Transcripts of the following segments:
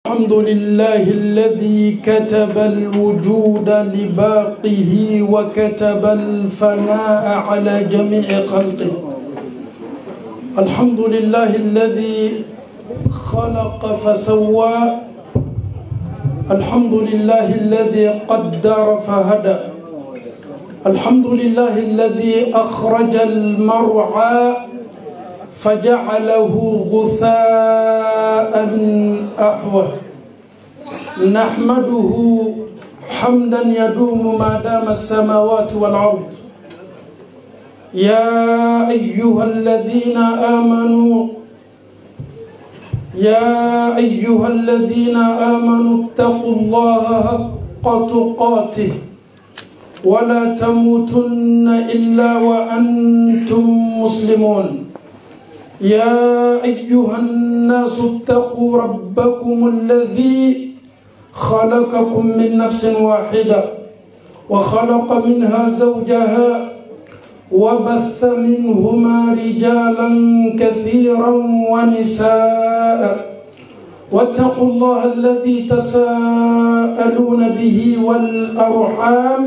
الحمد لله الذي كتب الوجود لباقه وكتب الفناء على جميع خلقه. الحمد لله الذي خلق فسوى. الحمد لله الذي قدر فهدى. الحمد لله الذي أخرج المرعى فجعله غثاء أحوى. نحمده حمدا يدوم ما دام السماوات والأرض. يا أيها الذين آمنوا اتقوا الله حق تقاته ولا تموتن إلا وأنتم مسلمون. يا أيها الناس اتقوا ربكم الذي خلقكم من نفس واحدة وخلق منها زوجها وبث منهما رجالا كثيرا ونساء واتقوا الله الذي تساءلون به والأرحام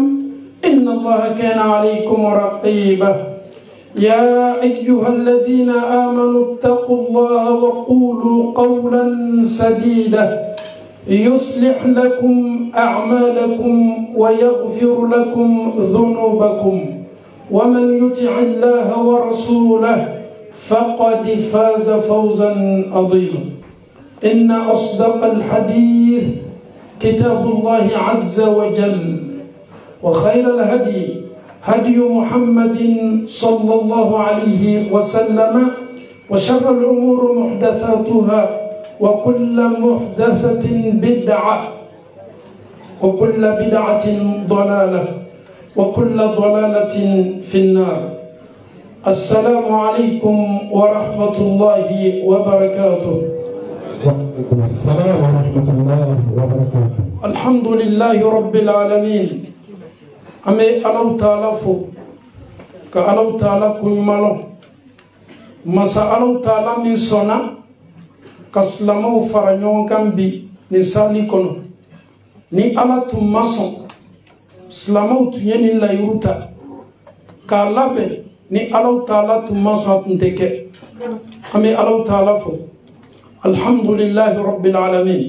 إن الله كان عليكم رقيبا. يا أيها الذين آمنوا اتقوا الله وقولوا قولا سديدا يصلح لكم أعمالكم ويغفر لكم ذنوبكم ومن يطع الله ورسوله فقد فاز فوزا عظيما. إن أصدق الحديث كتاب الله عز وجل وخير الهدي هدي محمد صلى الله عليه وسلم وشر الأمور محدثاتها وكل محدثة بدعة وكل بدعة ضلالة وكل ضلالة في النار. السلام عليكم ورحمة الله وبركاته. وعليكم السلام ورحمة الله وبركاته. الحمد لله رب العالمين. أمي ألو تالفو كألو تالكو يمالو مسا ألو تالا من سونا كسلمو فرنيون كان بي نسالي كنو ني ألا تماسون سلمو تيني لا يوتا كالابي ني ألو تالا تماسون تنتكي أمي ألو تالفو. الحمد لله رب العالمين.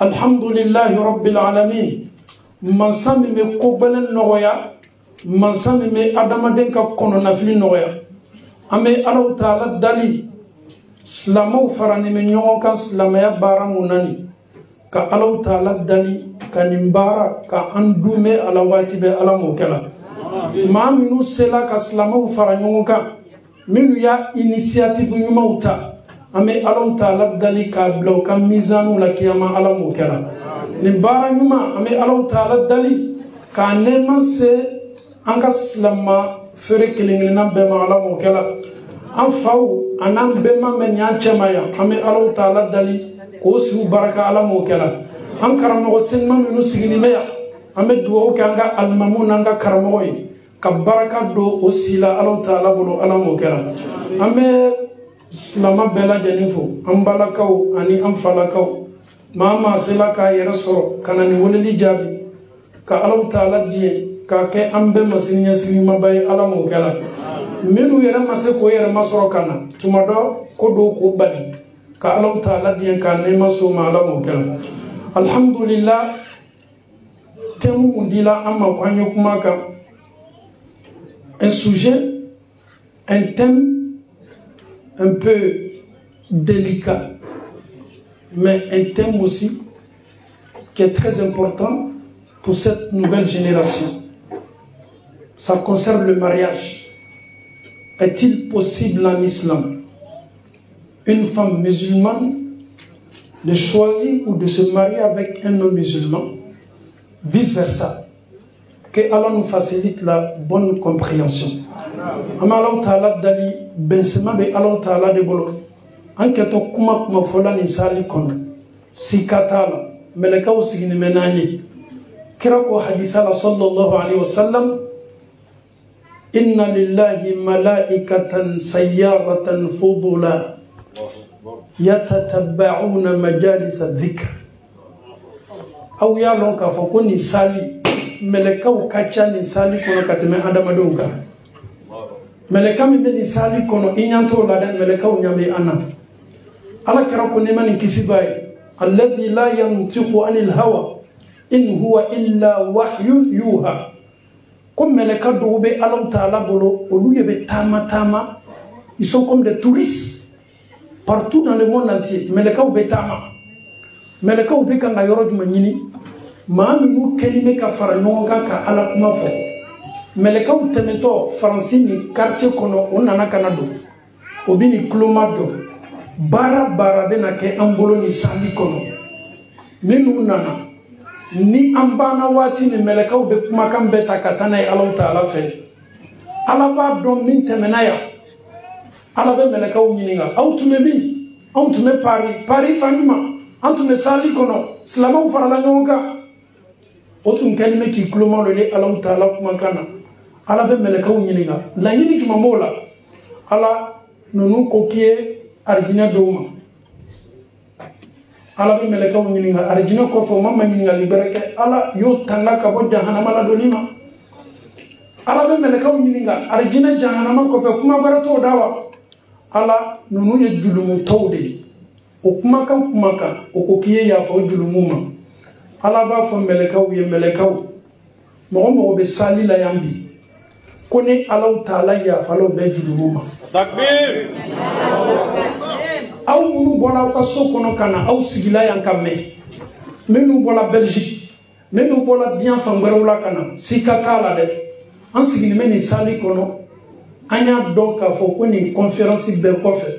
الحمد لله رب العالمين. Mansami me kobalen noya mansami me adamaden ka kono nafili noya ame Allah taala dali slamo farani me nyonka slamaya bara munani ka Allah taala dali kanimbara ka andume ala wati be ala mokela ma minu sela ka slamo faranyonka minu ya initiative nyumauta ame Allah taala dali ka blo ka mizanu la kiyama ala mokela nimbara nyuma ame Allah taala dali ka nema se anga slama fere kilingina be ma ala mokela an faw anan be ma men ya chemaya ame Allah taala dali ko su baraka ala mokela an karamo sen ma minu sigini meya ame duwo kanga almamun anga karamo yi ka baraka do osila Allah taala bolo ala mokela ame slama bela janifo ambalakaw ani amfalakaw mama sela ka yeraso kanani woleli jabi ka Allah taala die ka ke ambe masinya sima bay ala mokela menu yera mase ko yera masoro kana tumado ko do ko bali ka Allah taala die ka ne maso mala mokela. Alhamdulillah temu undila amma kwanyo kumaka un sujet, un thème un peu délicat, mais un thème aussi qui est très important pour cette nouvelle génération. Ça concerne le mariage. Est-il possible en islam, une femme musulmane, de choisir ou de se marier avec un homme musulman, vice-versa? Que Allah nous facilite la bonne compréhension. Allah Ta'ala dali bensema be Allah Ta'ala de bolo. Anketo kuma fola ni sali kono. Sikatala meleka usigini menani. Kira ko hadisa sallallahu alaihi wasallam إن لله ملائكة سيارة فضلا يتتبعون مجالس الذكر aw ya lon ka fo ko ni sali melekaw kacha ni sali kono kateme adama donga meleka mi ni sali kono inyanto la den melekaw nyame ana ala kara ko ne man kisibay alladhi la yantiqu anil hawa in huwa illa wahyun yuha comme meleka do be Allah taala bolo olu yebe tama ils sont comme des touristes partout dans le monde entier meleka be tama meleka be kan ayoro juma nyini maami mu kelime ka fara ɲɔgɔn ka ala kuma fɔ mɛlɛkaw tɛmɛtɔ faransi ni quartier kɔnɔ o nana kana don o bi ni kuloma dɔn baara bɛna kɛ an bolo ni sanbi kɔnɔ minnu nana ni an banna waati ni mɛlɛkaw bɛ kumakan bɛɛ ta ka taa n'a ye Alahu Taala fɛ ala b'a dɔn min tɛmɛna yan ala bɛ mɛlɛkaw ɲininka aw tun bɛ min anw tun bɛ Paris fan jumɛn an tun bɛ sali kɔnɔ silamɛw farala ɲɔgɔn kan o tun kɛlen k'i kuloma lo de Alahu Taala kumakan na ala bɛ mɛlɛkaw ɲininka laɲini jumɛn b'o la ala ninnu ko k'i ye arijinɛ dɔw ma ala bɛ mɛlɛkaw ɲininka arijinɛ kɔfɛ o ma ɲininkali bɛrɛ kɛ ala y'o tanga ka bɔ jahanama ladonni ma ala bɛ mɛlɛkaw ɲininka arijinɛ jahanama kɔfɛ kuma wɛrɛ t'o da wa ala ninnu ye julumutɔw de ye o kumakan o ko k'i ye yafa o julumu ma ala b'a fɔ mɛlɛkaw ye mɛlɛkaw mɔgɔ mɔgɔ bɛ sali la yan bi ko ni Alahu Taala yafala o bɛɛ julumu ma takbir aw minnu bɔra aw ka so kɔnɔ ka na aw sigila yan ka mɛn minnu bɔra Belgique minnu bɔra diɲɛ fan wɛrɛw la ka na sika t'a la dɛ an sigilen bɛ nin sali kɔnɔ an y'a dɔn k'a fɔ ko nin conférence bɛɛ kɔfɛ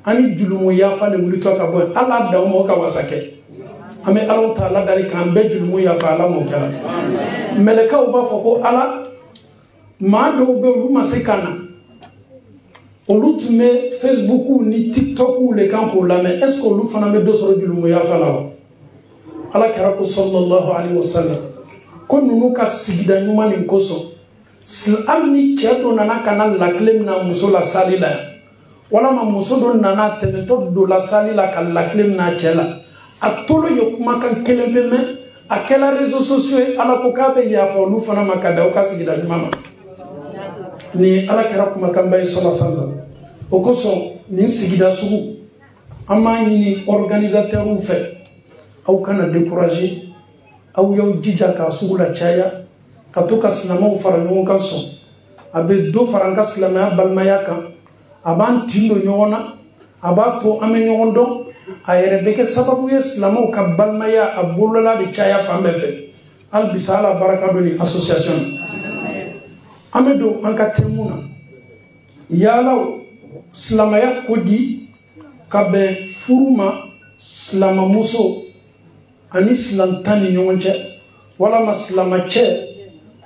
an ni julumu yafa de wulitɔ ka bɔ yen ala d'aw ma o ka wasa kɛ an bɛ Alahu Taala dali k'an bɛɛ julumu yafa ala m'o kɛra mɛlɛkaw b'a fɔ ko ala maa dɔw bɛ olu ma se ka na olu tun bɛ Facebook ni TikTok le kan k'o lamɛn est-ce que olu fana bɛ dɔ sɔrɔ julumu yafa la wa ala kɛra ko sallallahu alaihi wasallam ko ninnu ka sigida ɲuman nin kosɔn hali ni cɛ dɔ nana ka na lakile mina muso la sali la yan walama muso dɔ nana tɛmɛtɔ dɔ la sali la ka lakile mina cɛ la a tolo ye kumakan kelen bɛ mɛn a kɛla réseaux sociaux ye ala ko k'a bɛ yafa olu fana ma ka da o ka sigida ɲuman ma ni ala kɛra kumakan ba ye sallallahu alaihi wasallam o kosɔn nin sigida sugu an b'a ɲini organisateurs fɛ aw kana décourager aw y'aw jija k'a sugu la caya ka to ka silamɛw fara ɲɔgɔn kan sɔn a bɛ dɔ fara an ka silamɛya balimaya kan a b'an tin don ɲɔgɔn na a b'a to an bɛ ɲɔgɔn dɔn a yɛrɛ bɛ kɛ sababu ye silamɛw ka balimaya a bolola de caya fan bɛɛ fɛ hali bisa ala baraka dɔ ni association an bɛ don an ka thème na yalaw silamɛya ko di ka bɛn furu ma silamɛmuso ani silamɛtan ni ɲɔgɔn cɛ walama silamɛcɛ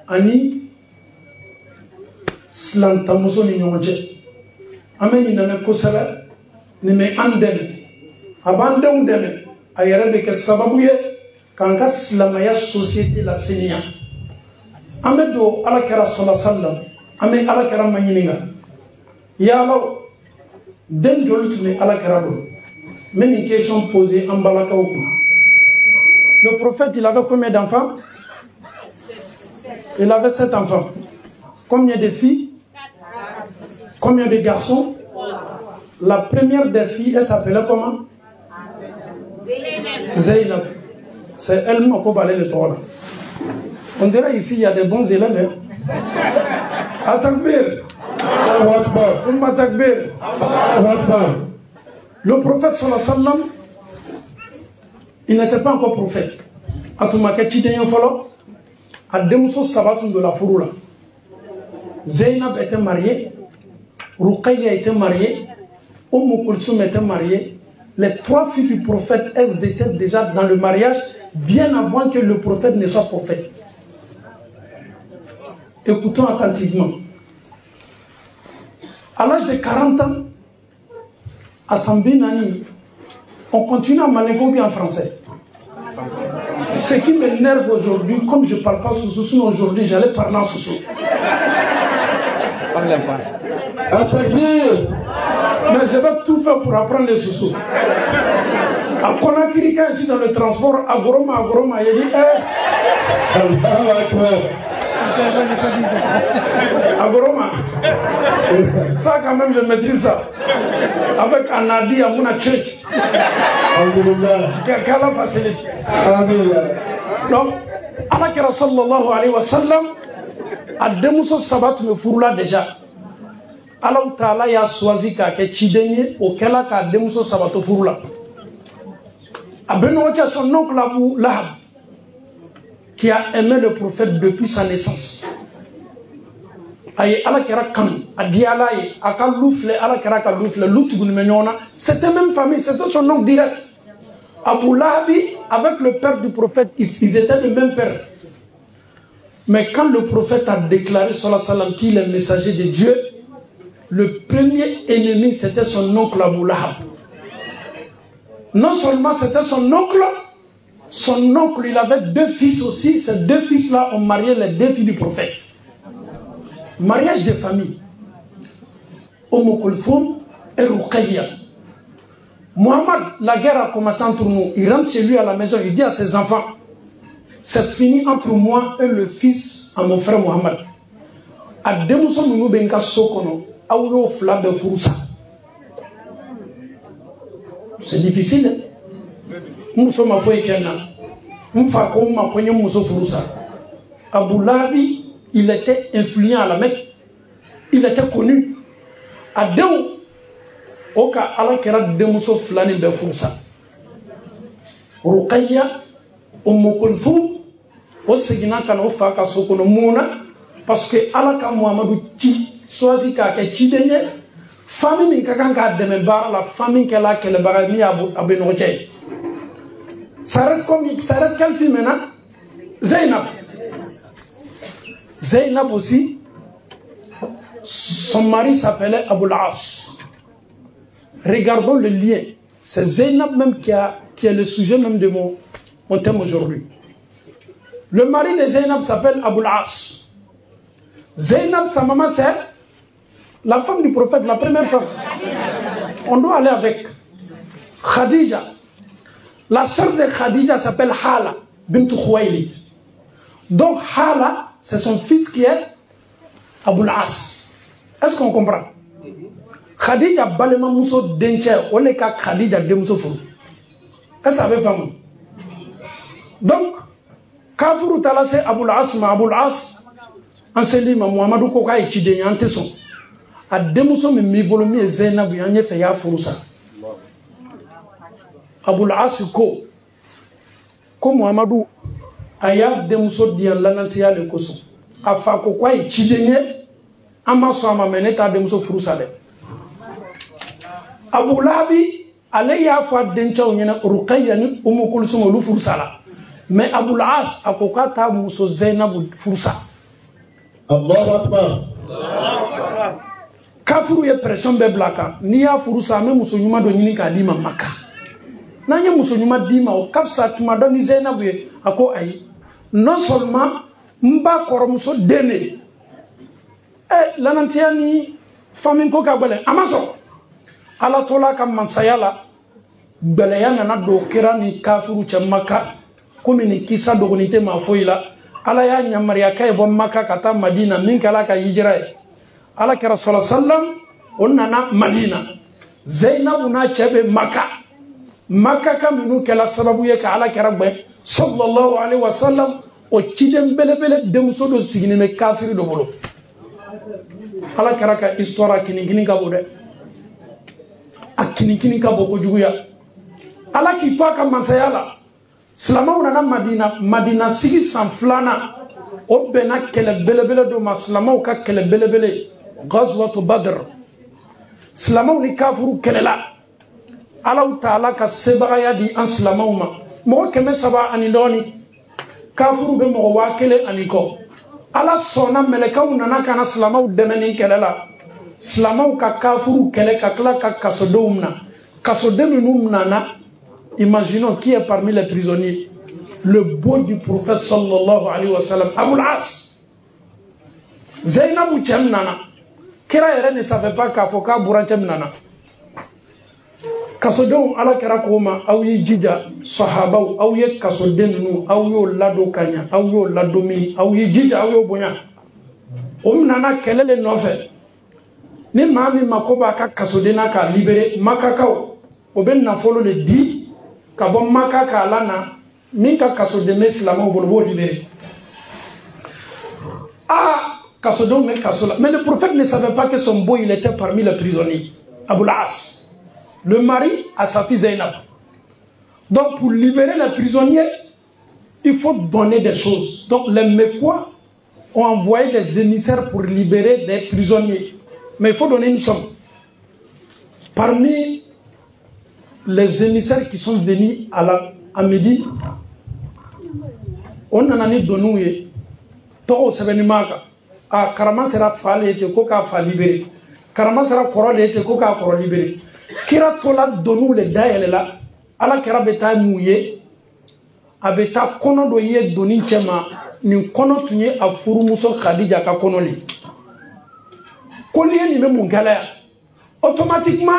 ani silamɛtanmuso ni ɲɔgɔn cɛ an bɛ nin lamɛn kosɛbɛ nin bɛ an dɛmɛ a b'an denw dɛmɛ a yɛrɛ bɛ kɛ sababu ye k'an ka silamɛya société la seniya an bɛ don ala kɛra sallallahu alaihi wasallam an bɛ ala kɛra ma ɲininka yalaw den joli tun bɛ ala kɛra bolo n bɛ nin question poser an balakaw kun le prophète il avait combien d'enfants? Il avait 7 enfants. Combien de filles? Combien de garçons? La première des filles, elle s'appelait comment? Zainab. C'est elle qui a balé le toit. On dirait ici il y a des bons élèves. Atakbir. Summa takbir. Le prophète sallallahu alayhi wa sallam, il n'était pas encore prophète. Atumake Chidenyo Folo, Ademuso Sabatun de la Furula. Zainab était mariée, Ruqayya était mariée, Kulsum était mariée. Les 3 filles du prophète, elles étaient déjà dans le mariage bien avant que le prophète ne soit prophète. Écoutons attentivement. À l'âge de 40 ans, à Sambinani, on continue à manégober en français. Ce qui m'énerve aujourd'hui, comme je ne parle pas Soussou, sinon aujourd'hui j'allais parler en Soussou. Mais je vais tout faire pour apprendre les Soussou. À Conakry, quand je suis dans le transport, à Goroma, il dit à Goroma. Ça, quand même, je maîtrise ça. Avec Anadi, à Mouna Church. Qu'Allah facilite. Donc, Allah sallallahu alayhi wa sallam, a démoussé sabat me fourla déjà. Allah Ta'ala a choisi qu'à Chidénie, auquel a démoussé sabat fourla. A Benoît, son oncle Abu Lahab, qui a aimé le prophète depuis sa naissance. C'était même famille, c'était son nom direct. Abu Lahabi, avec le père du prophète, ils étaient le même père. Mais quand le prophète a déclaré qu'il est messager de Dieu, le premier ennemi c'était son oncle Abu Lahab. Non seulement c'était son oncle, il avait deux fils aussi. Ces deux fils-là ont marié les deux filles du prophète. Mariage de famille. Umm Kulthum et Ruqayya. Muhammad, la guerre a commencé entre nous. Il rentre chez lui à la maison, il dit à ses enfants, c'est fini entre moi et le fils à mon frère Muhammad. A demuso munu benka sokono, awro fla de furusa. C'est difficile. Muso ma foi kenna. Mfa ko ma konye muso furusa. Abu Lahabi, il était influent à la Mecque. Il était connu. A Déou, Oka ala kera demuso flani be furusa. Ruqayya, Umm Kulthum, o segina kana o fa ka sokono muna parce que ala ka Muhammadu ci choisi ka ke ci denye famille min ka kan ka deme bara la famille que la kele bara mi abu no cey. Ça reste quelle fille maintenant? Zainab. Zainab aussi, son mari s'appelait Abul As. Regardons le lien. C'est Zainab même qui est le sujet même de mon thème aujourd'hui. Le mari de Zainab s'appelle Abul As. Zainab, sa maman, c'est la femme du prophète, la première femme. On doit aller avec Khadija. La sœur de Khadija s'appelle Hala bint Khuwaylid. Donc Hala, c'est son fils qui est Abul As. Est-ce qu'on comprend? Khadija balema muso denche, on est qu'à Khadija de muso furu. Est-ce que ça veut faire? Donc, Kafuru tala c'est Abul As, ma Abul As, enseigne ma Muhammadu Koka et Chidé Yanteson. A demuso me mibolomi et Zainab yanye fait ya furusa. Abul As ko Muhammadu aya demuso diyan lanantiya le koso. Afa Koka et Chidé nye, ama so ama meneta demuso furusa le. Abu Lahabi, ale ya fa dencha onyena Ruqayya ni Umm Kulthum olu furusa la. Mais Abul As a kokata muso Zainab furusa. Allahu Akbar. Kafiru ye pression be blaka. Ni ya furusa me muso nyuma do nyini ka lima Maka. Na nye muso nyuma dima o kafsa tuma do ni Zainab ye ako ayi. Non seulement mba koro muso dene. Lanantia ni famine ko ka bele. Amaso. Ala tola ka mansayala. Beleya nana do kira ni kafiru che Maka. Comme ni kisa dogonite ma foila ala ya nyamaria kay bo Makka kata Madina min kala ka hijra ala ka rasul sallam onnana Madina Zainab na chebe Makka kaminu kala sababu ye ka ala ka rabbe sallallahu alaihi wasallam o chidem belebele demso do sigini me kafiri do bolo ala ka histoire kini ka bode akini ka boko juguya ala ki to ka mansayala Slama unana Madina sigi sanflana o bena kele belebele do ma slama ka kele belebele Ghazwatu Badr slama ni kafuru kelela Allah Ta'ala ka sebagaya di an slama ma mo keme saba anidoni kafuru be mo wa kele aniko ala sona meleka unana kana slama demeni kelela slama ka kafuru kele ka kala ka kasodumna kasodemnumna na. Imaginons qui est parmi les prisonniers. Le beau du prophète sallallahu alayhi wa sallam. Abul As. Zainab Tchemnana. Kira ne savait pas qu'Afoka Boura Tchemnana. kasodenw ala kɛra ko ma aw ye jija sahabaw aw ye kasoden ninnu aw y'o ladon ka ɲa aw y'o ladon min aw ye jija aw y'o bonya o nana kɛlɛ le nɔfɛ ni maa min ma ko b'a ka kasoden na k'a libéré makakaw o bɛ nafolo de di ka bɔ maka k'a la na min ka kasoden bɛ silamɛw bolo b'o libéré kasodenw bɛ kaso la mais le prophète ne savait pas que son beau il était parmi les prisonniers Abul As le mari à sa fille Zainab. Donc pour libérer les prisonniers, il faut donner des choses. Donc les Mécois ont envoyé des émissaires pour libérer des prisonniers. Mais il faut donner une somme. Parmi les émissaires qui sont venus à Médine, on en a donné Toro Sevenimaka. Karama sera falé et Koka fa libéré. Karama sera korole et Koka koro libéré. Kira tola donu le dayele la ala kira beta mouye abeta kono do ye doni chema ni kono tunye afuru muso Khadija ka kono li kolien ni me mungala automatiquement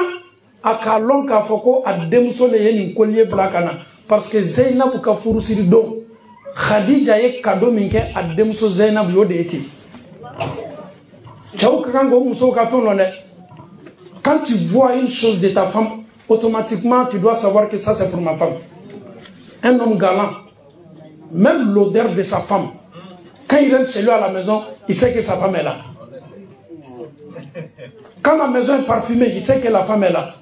aka lon ka foko ademso le ye ni kolien blakana parce que Zainab ka furu siri do Khadija ye kado minke ademso Zainab yo de eti chaw kango muso ka fon lone. Quand tu vois une chose de ta femme, automatiquement, tu dois savoir que ça, c'est pour ma femme. Un homme galant, même l'odeur de sa femme, quand il rentre chez lui à la maison, il sait que sa femme est là. Quand la maison est parfumée, il sait que la femme est là.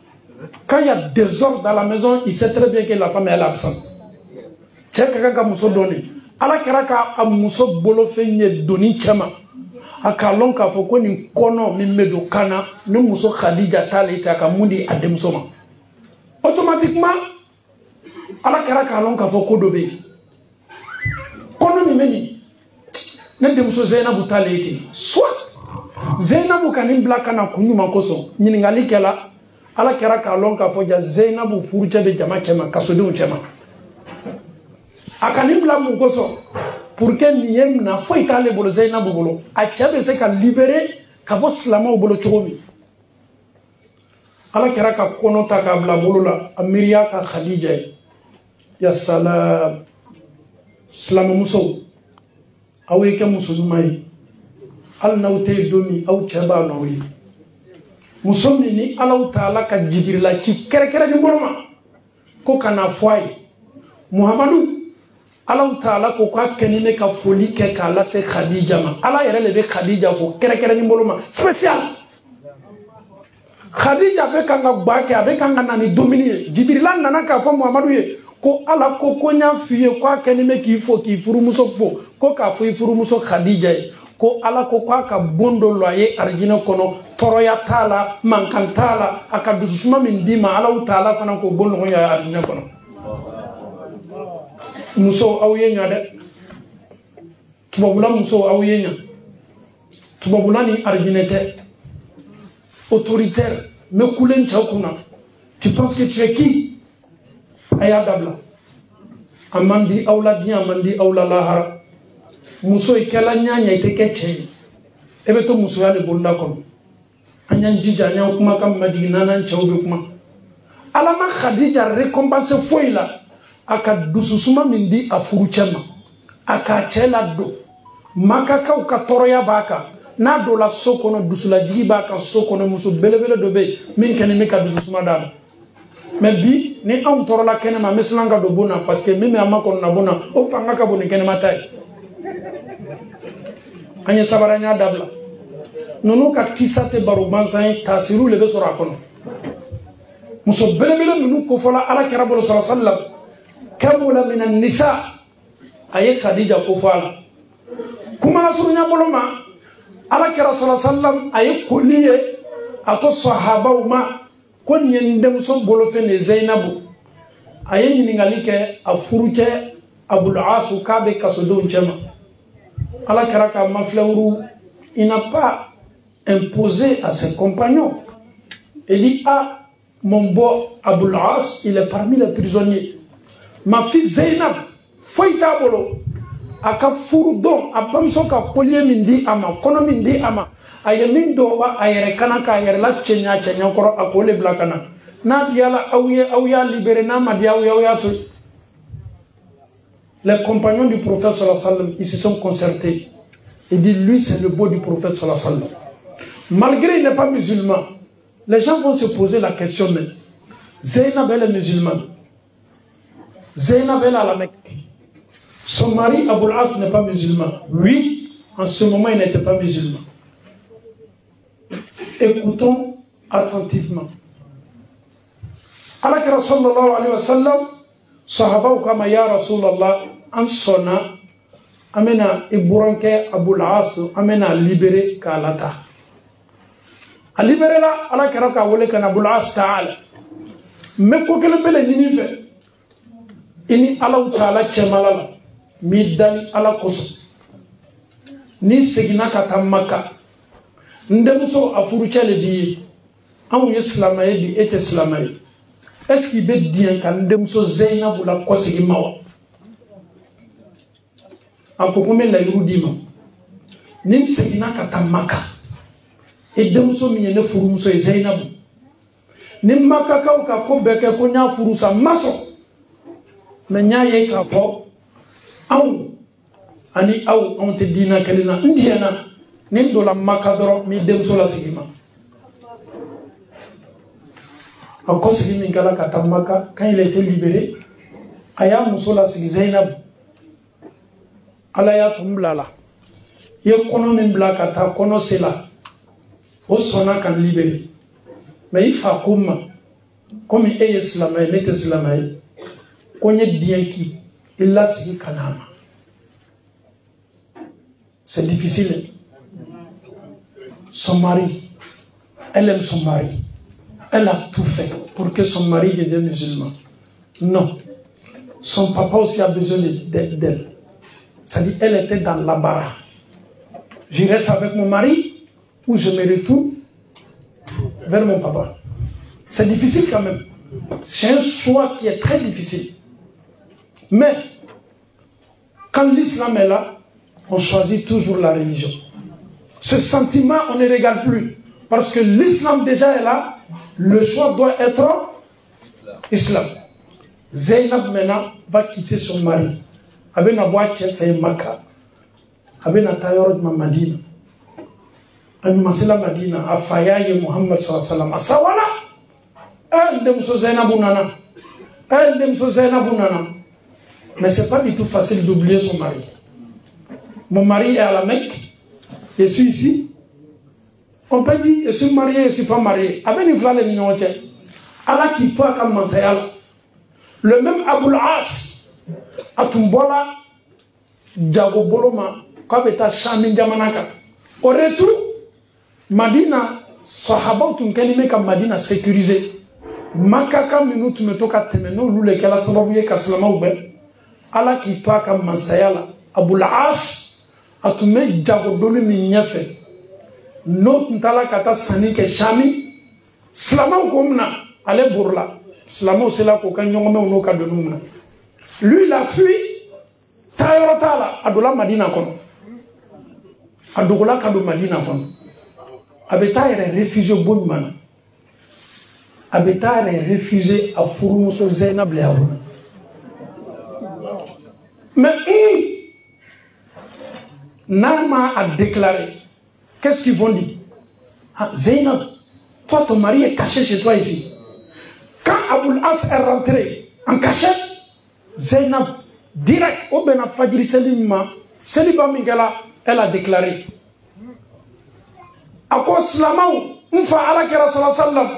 Quand il y a des ordres dans la maison, il sait très bien que la femme est absente. C'est quelqu'un qui a mousso donné. Alors qu'il a mousso bolo fait donné chama. Akalon ka foko ni kono mi medo kana ni muso Khadija tale ta ka mundi ademsoma automatiquement ala kara kalon ka foko dobe kono mi meni ne demso Zainab tale ti soit Zainab kanin blaka na kunyuma koso nyiningali kala ala kara kalon ka foja Zainab furuje be jama kema kasodun chema akanin bla mun koso pour que niyem na fo itale bolo Zainab bolo a chabe se ka libérer ka bo slama bolo chomi ala kira ka kono ta ka bla bolo la Amiria ka Khadija ya salam slama muso awe ke muso mai al nawte domi aw chaba nawi muso ni ala taala ka Jibrila ki kere ni boroma ko kana foi Muhammadu Allah Ta'ala ko ka kenine ka foli ke ka la se Khadija ma ala yere le be Khadija fo kere ni boloma spécial Khadija be kanga bake abe kanga nani dominer Jibril nana ka fo Muhammadu ye ko ala ko konya fiye ko kenime ki fo ki furu muso fo ko ka fo furu muso Khadija ko ala ko ka bondo loye arjina kono toroya tala mankantala aka dusuma min dima Allah Ta'ala fana ko bondo ko ya arjina kono muso awiyenya de tubabula muso awiyenya tubabula ni arginete autoritaire me kulen chakuna tu penses que tu es qui aya dabla amandi awla dia amandi awla lahara muso ikala nyanya itekeche ebeto muso yale bonda kono anyan jija nya kuma kam majigina nan chawbe kuma alama Khadija récompense foila aka dususuma mindi afuru chema aka chela do makaka ukatoroya baka na do la sokono dusula jigi baka sokono muso belebele do be min kene meka dususuma dama mais bi ni on torola kene ma meslanga do bona parce que mimi amako na bona o fanga ka boni kene matai anya sabaranya dabla nono ka kisate baru bansan tasiru lebe sora kono muso belebele nunu ko fola ala kirabul sallallahu alaihi wasallam kabula minan nisa aye Khadija ko fala kuma rasunya boloma ala kira sallallahu alaihi wasallam aye koliye ako sahaba uma kon yendem so bolo fe ne Zainabu aye ningali ke afuruke Abul As kabe kasodo nchema ala kira ka maflauru il n'a pas imposé à ses compagnons il dit mon beau Abul As il est parmi les prisonniers. Ma fille Zainab, foita bolo, aka furudon, abamso ka kolye mindi ama, kono mindi ama, aye mindo wa ayere kana ka ayere la chenya koro akole blakana. Les compagnons du prophète sallallahu alayhi wa sallam, ils se sont concertés. Ils disent, lui c'est le beau du prophète sallallahu alayhi wa sallam. Malgré qu'il n'est pas musulman, les gens vont se poser la question, mais Zainab elle est musulmane. Zainab elle est à la Mecque. Son mari Abul As n'est pas musulman. Oui, en ce moment il n'était pas musulman. Écoutons attentivement. Alakira sallallahu alayhi wa sallam, sahaba ou kama ya Rasulallah, en sonna, amena iburanke Abul As, amena libéré Kalata. A libéré là, Alakira ka wole kan Abul As ta'ala. Mais quoi que le bel ennemi fait, ini Allah ta'ala tchemalala, mi dali ala koso. Ni segina kata Maka. Ndemso afurucha le biye. An ye silamaye bi ete silamaye. Est-ce qu'il veut dire qu'un ndemso Zainab ou la kosigi mawa? En kokome la yurudima. Ni segina kata Maka. Et demso miye ne furumso e Zainab. Ni Maka ka uka kobeke ko nya furusa maso. Me nya ye ka fo. Ani aw on te dina kelina ndiana. Nim la Maka doro mi demso la sigima. Encore si Mingala Katamaka, quand il a été libéré, Aya Musola Sigi Zainab Alaya Tumblala. Ye kono Mimbla Kata, kono Sela. Osona kan libéré. Mais il faut comme il est islamé, il est islamé. Konye Dienki, il l'a Sigi Kanama. C'est difficile. Son mari, elle aime son mari. Elle a tout fait pour que son mari devienne musulman. Non. Son papa aussi a besoin d'elle. C'est-à-dire, elle était dans l'embarras. Je reste avec mon mari ou je me retourne vers mon papa. C'est difficile quand même. C'est un choix qui est très difficile. Mais, quand l'islam est là, on choisit toujours la religion. Ce sentiment, on ne regarde plus. Parce que l'islam déjà est là. Le choix doit être islam. Zainab maintenant va quitter son mari. Avec la boîte qui fait Maka. Avec la tailleur de Madina. Animasila Madina. A Fayaye Muhammad sallallahu alayhi wa sallam. A Sawana. Elle demso Zainabunana. Elle demso Zainabunana. Mais c'est pas du tout facile d'oublier son mari. Mon mari est à la Mecque. Je suis ici. On peut dire, je suis marié, je ne suis pas marié. Avec une flâne de Allah qui peut comme Mansayal. Le même Abul As, à Tumbola, Djago Boloma, comme état Chamin Jamanaka. Au retour, Madina, Sahaba, tu me comme Madina sécurisé. Makaka minute me toka temeno, nous les kala sababouye kaslama oube. Allah qui peut comme Mansayal. Abul As, à Tumé Djago Doli Minyafe. No ntala kata sani ke shami slama ko mna ale burla slama sela ko kan nyongome no ka do numna lui la fui tayoro tala adula Madina kono adugula ka do Madina kono abeta ere réfugié bonmana abeta ere réfugié a furu so Zainab le awuna mais Nama a déclaré. Qu'est-ce qu'ils vont dire? Ah, Zainab, toi ton mari est caché chez toi ici. Quand Abul As est rentré en cachette, Zainab, direct au Bena Fadjiri Seliba Mingala, elle a déclaré. À cause Slamaou, on fait à la Kera Sallam,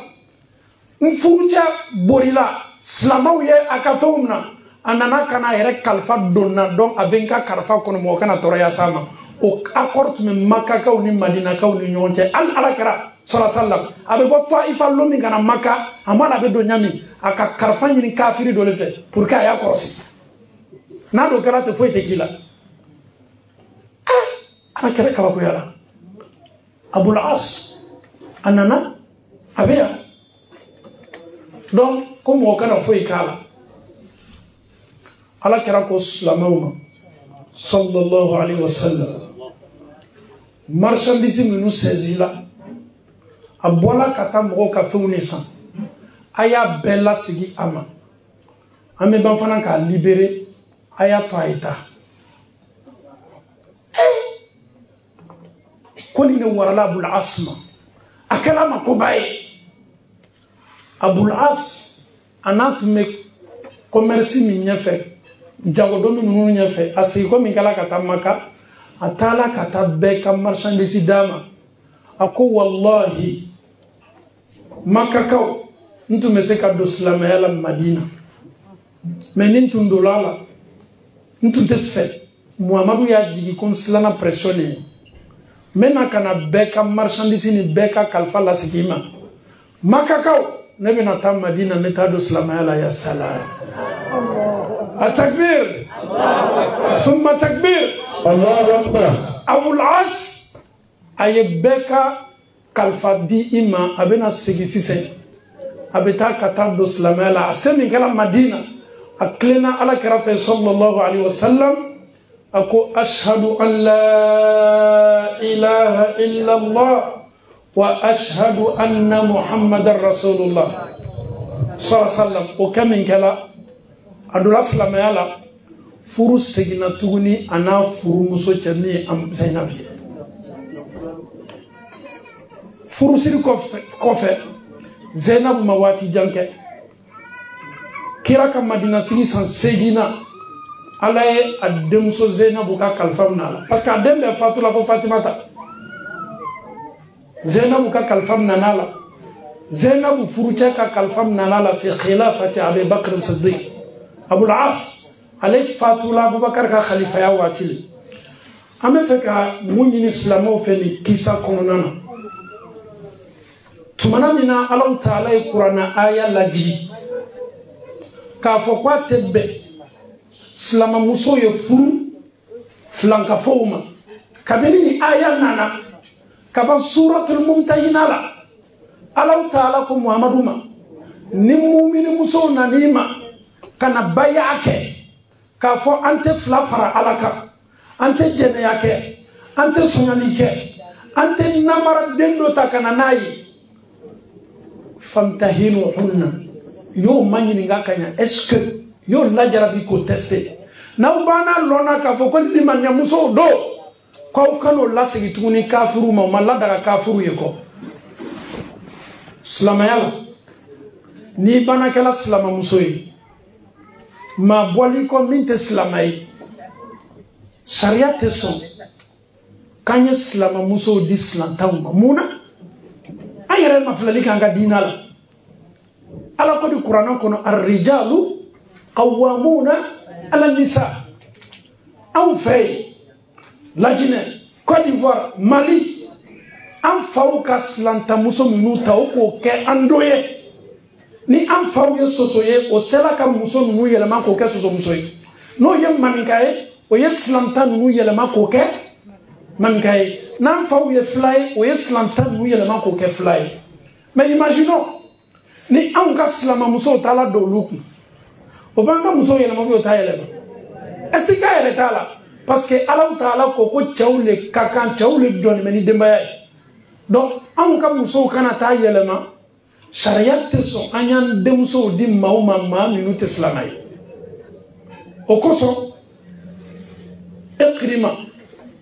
on fout Borila, Slamaou ye Akatoumna, Anana Kana Erek Kalfa Donna, donc Abenka Karfa Konomokana Toraya Sama. Au accord me Makaka ou ni Madina ka ou ni Nyonte al alakara sallallahu avec toi il faut l'homme kana Maka amana be do nyami aka karfa ni kafiri do le fait pour ka ya korosi na do kala te foi tekila alakara ka ko yala Abul As anana abia donc comme on kana foi kala alakara ko sallallahu sallallahu alayhi wa sallam. Marchandise nous saisit là. A bola kata moko ka fe unesan. aya bella sigi ama ame ban fana ka libérer aya to aita koni ne warala Abul Asma akala makobaye Abul As anatume commerce mi nyefe jagodo mi nunu nyefe asi ko mi kala kata maka atala kata beka marchandise dama ako wallahi makakao ntu meseka do slama yala Madina menin tundolala ntu te fe Muhammadu ya digi kon slana pressionné mena kana beka marchandise ni beka kalfa la sikima makakao nebe na tam Madina meta do slama yala ya salam التكبير ثم تكبير الله أكبر أبو العاص أيبكا كالفادي إما أبنا سيجيسي أبتا كتاب دسلام على أسمي كلام مدينة أكلنا على كرافة صلى الله عليه وسلم أكو أشهد أن لا إله إلا الله وأشهد أن محمد رسول الله صلى الله عليه وسلم وكمن كلام adula silamaya furu segina tuguni ana furu muso cɛmi am Zainabi furu siri kɔfɛ Zainab ma waati janke kira ka Madina sigi san segina ala ye a denmuso Zainab ka kalifa minɛ a la parce que a den bɛɛ fatula fo Fatimata Zainab ka kalifa minɛ a la Zainab furu cɛ ka kalifa minɛ a la fi khilafati Abi Bakr Siddiq Abul As ale fatula Abubakar ka khalifa ya watili ame feka munyini islamo feni kisa kononana tumana mina Allah Taala Qur'ana aya laji ka fokwa tebbe islama muso ye furu flanka foma kabeni ni aya nana kaba suratul Mumtahina la Allah Taala ko Muhammaduma ni mu'mini muso nanima kana bayake ka fo ante flafara alaka ante jeneyake ante sonyanike ante namara dendo takana nayi famtahinu hunna yo manyini ngakanya est-ce que yo lajara bi ko tester na ubana lona ka fo ko limanya muso do ko kano lasigi tuni kafiru ma malada kafiru yeko slamayala ni bana kala slama muso yi ma boli ko min te silamai sharia te son kanye silama muso di silantaw ma muna ayere ma flali kanga dinala ala ko di qur'an kono ar-rijalu qawwamuna ala nisa an fay lajine Côte d'Ivoire Mali an fawka silanta muso minu taw ko ke andoye ni an faw ye sosoye o sela ka muso nunu yelema ko ke soso muso ye no ye mankaye o ye silanta nunu yelema ko ke mankaye n'an faw ye fly o ye silanta nunu yelema ko ke fly mais imaginons ni an ka silama muso tala do luku o ban ka muso yelema ko ta yelema est-ce que yele tala parce que Allah Taala ko chawle kakan chawle joni meni dembaya donc an ka muso kana ta yelema sharia te so anyan demso di mauma ma minute islamai okoso Ikrima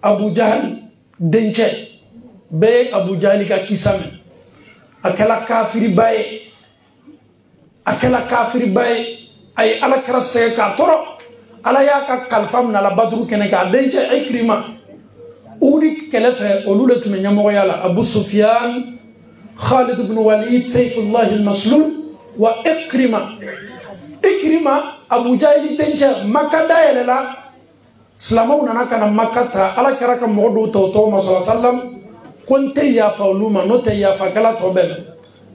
Abu Jahl denche be Abu Jahl ka kisame akala kafiri baye ay ala karase ka toro ala ya ka kalfam na la badru kene ka denche Ikrima uri kelefe olule tumenya moyala Abu Sufyan خالد بن وليد سيف الله المسلول وإكرمة أبو جهل تنجا مكة دايلا سلامونا نكنا مكة على كرك مودو توما صلى الله عليه وسلم كنت يا فولوما نوت يا فكلا توبل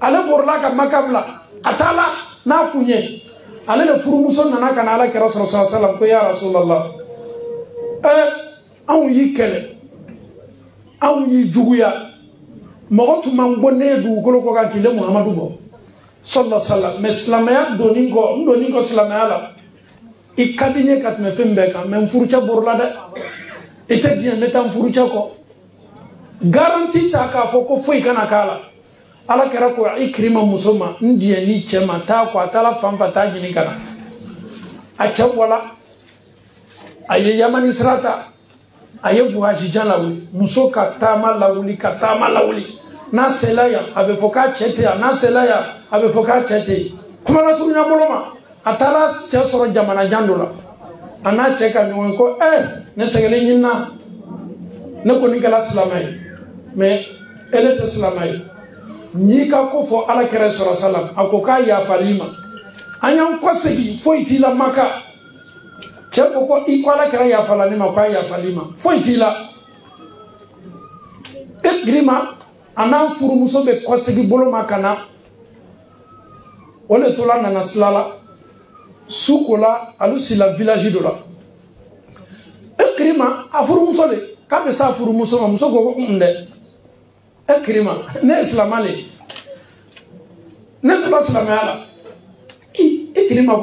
على بورلاك مكة بلا أتالا ناكوني على الفرموسون نكنا على كرك صلى الله عليه وسلم يا رسول الله أو يكل أو يجويا Mogotu mangone du golo ko ka kile Muhammadu bo sallallahu alaihi wasallam mais islamaya doni ko islamaya la ikabine katme fembe ka men furucha borla de ete bien metam furucha ko garanti ta ka foko foi kana kala ala kera ko Ikrima musoma ndiye ni chema ta ko atala famfa ta jini kana acha wala aye yamani srata aye voyage janawi muso katama lawuli na selaya abe foka chete na selaya abe foka chete kuma na sunya boloma atala che soro jamana jandola ana cheka nyon ko ne segele nyina ne ko ni kala islamay mais elle est islamay ni ka ko fo ala kere sallam akoka ya falima anyan ko segi fo itila maka cheko ko ikola kere ya falima kwa ya falima fo itila Ikrima anan furu muso be ko segi bolo makana ole tola nana slala sukola alusila village dola Ikrima afuru muso le kabe sa furu muso ko nde Ikrima ne islamale ne tola islamala Ikrima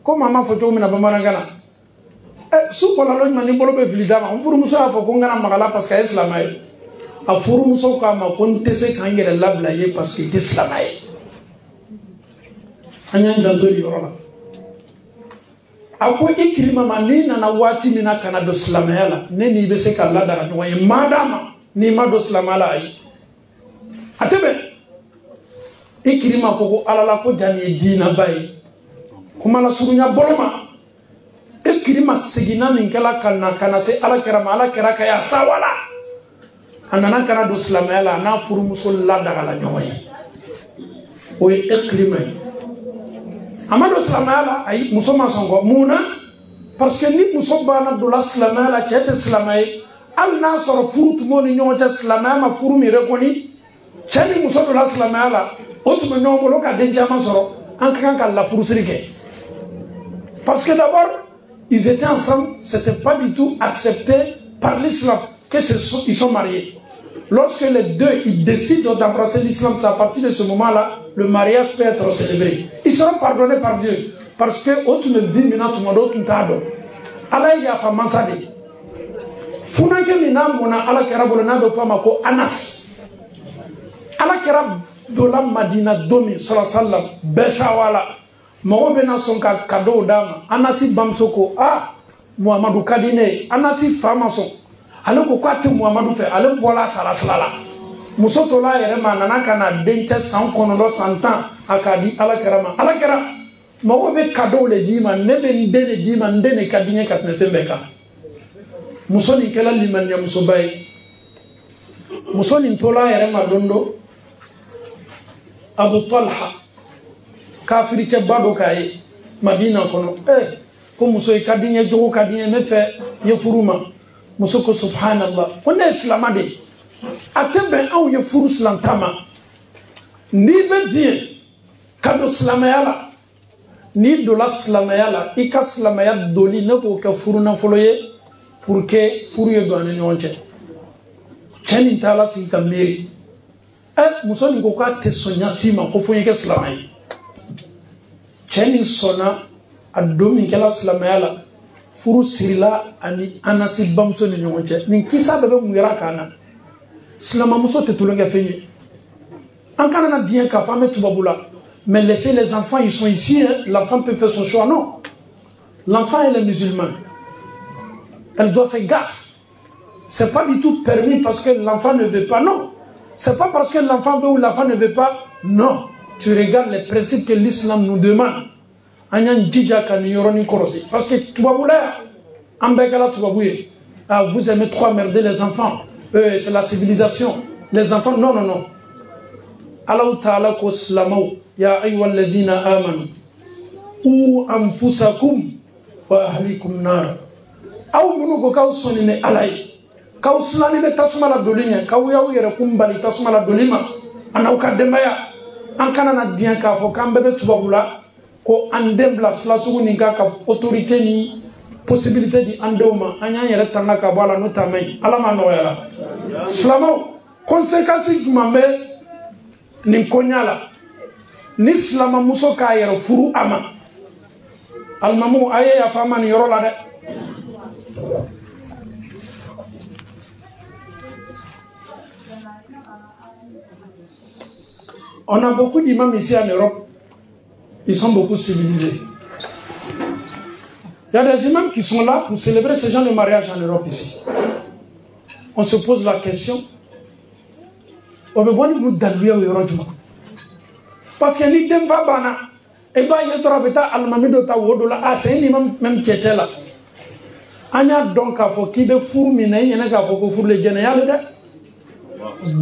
ko mama foto mina bamarangana sukola lo mani bolo be vilidama furu muso afo ko ngana magala parce que islamay afuru muso ko ma ko ntese kangere labla ye parce que islamay anyan dandoli yorola ako Ikrima mani na wati mina kana do islamala ne ni be se kala daga no ye madama ni ma do islamala ay atebe Ikrima ko alala ko jani dina bay kuma la surunya boloma Ikrima sigina min kala kana se ala kera kaya sawala anana kana do islamala na furu musul la daga la nyoy o Ikrima amado islamala ay musoma songo muna parce que ni musobana do la islamala chete islamay al nasr furut moni nyoja islamama furu mi rekoni chani musodo la islamala otume nyomo lo ka denja masoro an kan la furu sirike parce que d'abord ils étaient ensemble, c'était pas du tout accepté par l'islam ils sont mariés. Lorsque les deux ils décident d'embrasser l'islam, c'est à partir de ce moment-là le mariage peut être célébré. Ils seront pardonnés par Dieu parce que otume dimina tumodo tuntado ala ya famansade funanke mina mona ala kerabolo na do fama ko Anas ala kerab do la Madina domi sallallahu alaihi wasallam besawala mawo bena sonka kado dama Anasi bamsoko Muhammadu kadine Anasi famaso ale ko kwate Muhammadu fe ale bola salaslala musoto la yere manana kana denche san konodo santan akadi ala kera mawo be kado le dima nebe ndene dima ndene kadinye katne fembeka musoni kala liman ya musobai musoni tola yere madondo Abu Talha kafiri che bado kaye Madina kono ko muso kadinye jogo kadinye mefe ye furuma muso ko subhanallah ko ne islamade atembe aw ye furu slantama ni be die kado slamayala ni do la slamayala ika slamaya doli ne ko ka furu na foloye pour que furu ye do ane nyonche cheni tala si ka meri muso ni ko ka tesonya sima ko fonye ke slamay cheni sona adomi kala slamayala furu sirila ani Anasi bamso ni nyonche ni kisa bebe muyara kana slama muso te tulonga fenye ankana na dien ka femme tubabula mais laissez les enfants ils sont ici l'enfant peut faire son choix non l'enfant elle est musulmane elle doit faire gaffe c'est pas du tout permis parce que l'enfant ne veut pas non c'est pas parce que l'enfant veut ou l'enfant ne veut pas non tu regardes les principes que l'islam nous demande parce que vous aimez trop emmerder les enfants c'est la civilisation les enfants non Allah ta'ala ko slamaw ya ayyuhal ladina amanu u anfusakum wa ahlikum nar aw munu ko kaw sonine alay kaw slani be tasmala dolinya kaw yaw yere kumbali tasmala dolima anaw ka demaya an kana na dian ka fo kambe be tubabula ko andembla slasugu ninga ka autorité ni possibilité di andoma anya yere tanga ka bala no tamay alama no yala slamo conséquences dumambe ni konyala ni slama muso ka yere furu ama almamu aye ya fama ni yoro la de On a beaucoup d'imams ici en Europe. Ils sont beaucoup civilisés. Il y a des imams qui sont là pour célébrer ce genre de mariage en Europe ici. On se pose la question. Parce que ni dem va bana, et bah il y a beta almamido ta wodola, ah c'est un imam même qui était là. Anya donc a fo qui be four mine, il y en a qui fo pour les général de.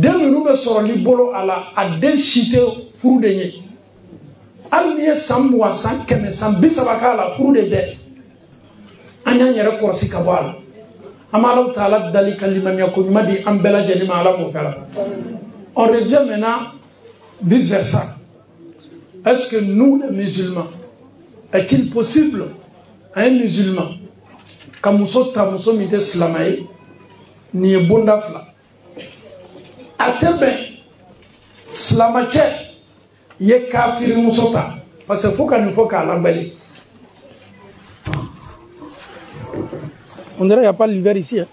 Dès que nous sommes libéraux à la à déchiter four de nye. Allié samwa sans keme sans bisabaka la four de dé. Anya nyere korsi kabal. Amalo taala dali kalima nyako madi ambela jenima ala mokala. On revient maintenant vice versa. Est-ce que nous les musulmans, est-il possible à un musulman kamuso tamuso mite slamaye ni bondafla atebe slamache ye kafiri musota parce que faut qu'à l'embellir. On dirait qu'il n'y a pas l'hiver ici. Hein?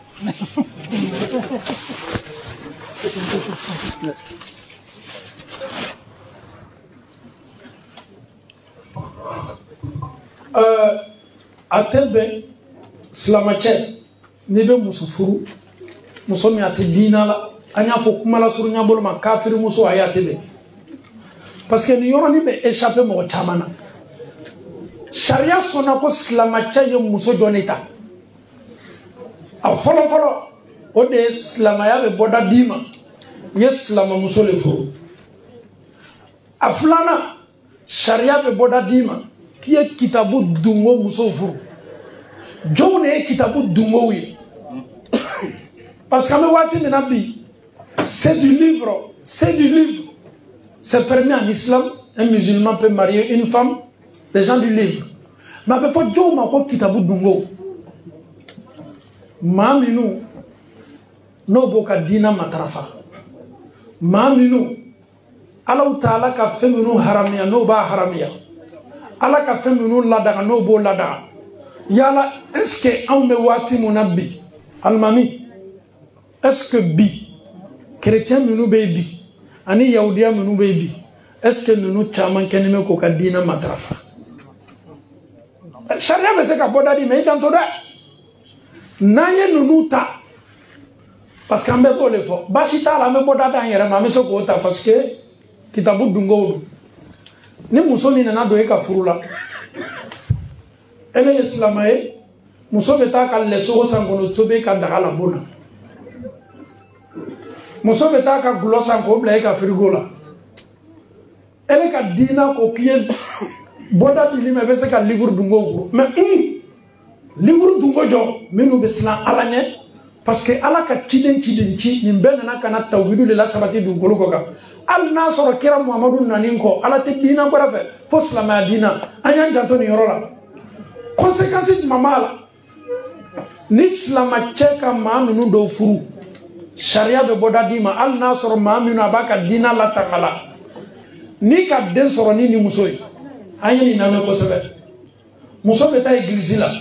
Atebe slamache nebe musufuru musomi ate dina la anya fo kumala suru nyabolo ma kafiri muso ayatebe parce que ni yoro ni be échapper mo tamana sharia sona ko slamache ye muso doneta a folo o de slamaya be boda dima ye slama muso le furu a flana sharia be boda dima qui est kitabu dungo muso furu John est kitabu dungo oui parce que me wati menabi c'est du livre c'est permis en islam. Un musulman peut marier une femme des gens du livre mais il faut John ma ko kitabu dungo maminu no boka dina matrafa maminu Allah Ta'ala ka feminu haramia no ba haramia Allah ka feminu ladaga no bo ladaga yala est-ce que on me wati munabi almami est-ce que bi chrétien minu baby ani yahudia minu baby est-ce que nous chaman kenime ko ka dina matrafa sharia me se ka bodadi me tanto da nanye nunuta parce qu'en me ko le fo bashita la me bodada yere ma me so ko ta parce que kitabu dungo ni musoni nana do e ka furula ele islamae muso beta ka leso sangono tobe ka dagala bona muso beta ka gulosa ko bla e ka frigola ele ka dina ko kiyen boda dilime be se ka livre dungo mais livre dungo jo menu be sna alanye parce que ala ka ciden ni benana kana tawhidu la sabati dungo ko ka al nasoro kira muhammadu nanin ko ala te dina ko rafe fo slama dina anya janto ni yorola conséquence du mamala ni slama cheka maminu do furu sharia be boda dima al nasoro maminu abaka dina la takala ni ka den soro ni musoy anya ni name ko sebe muso beta église la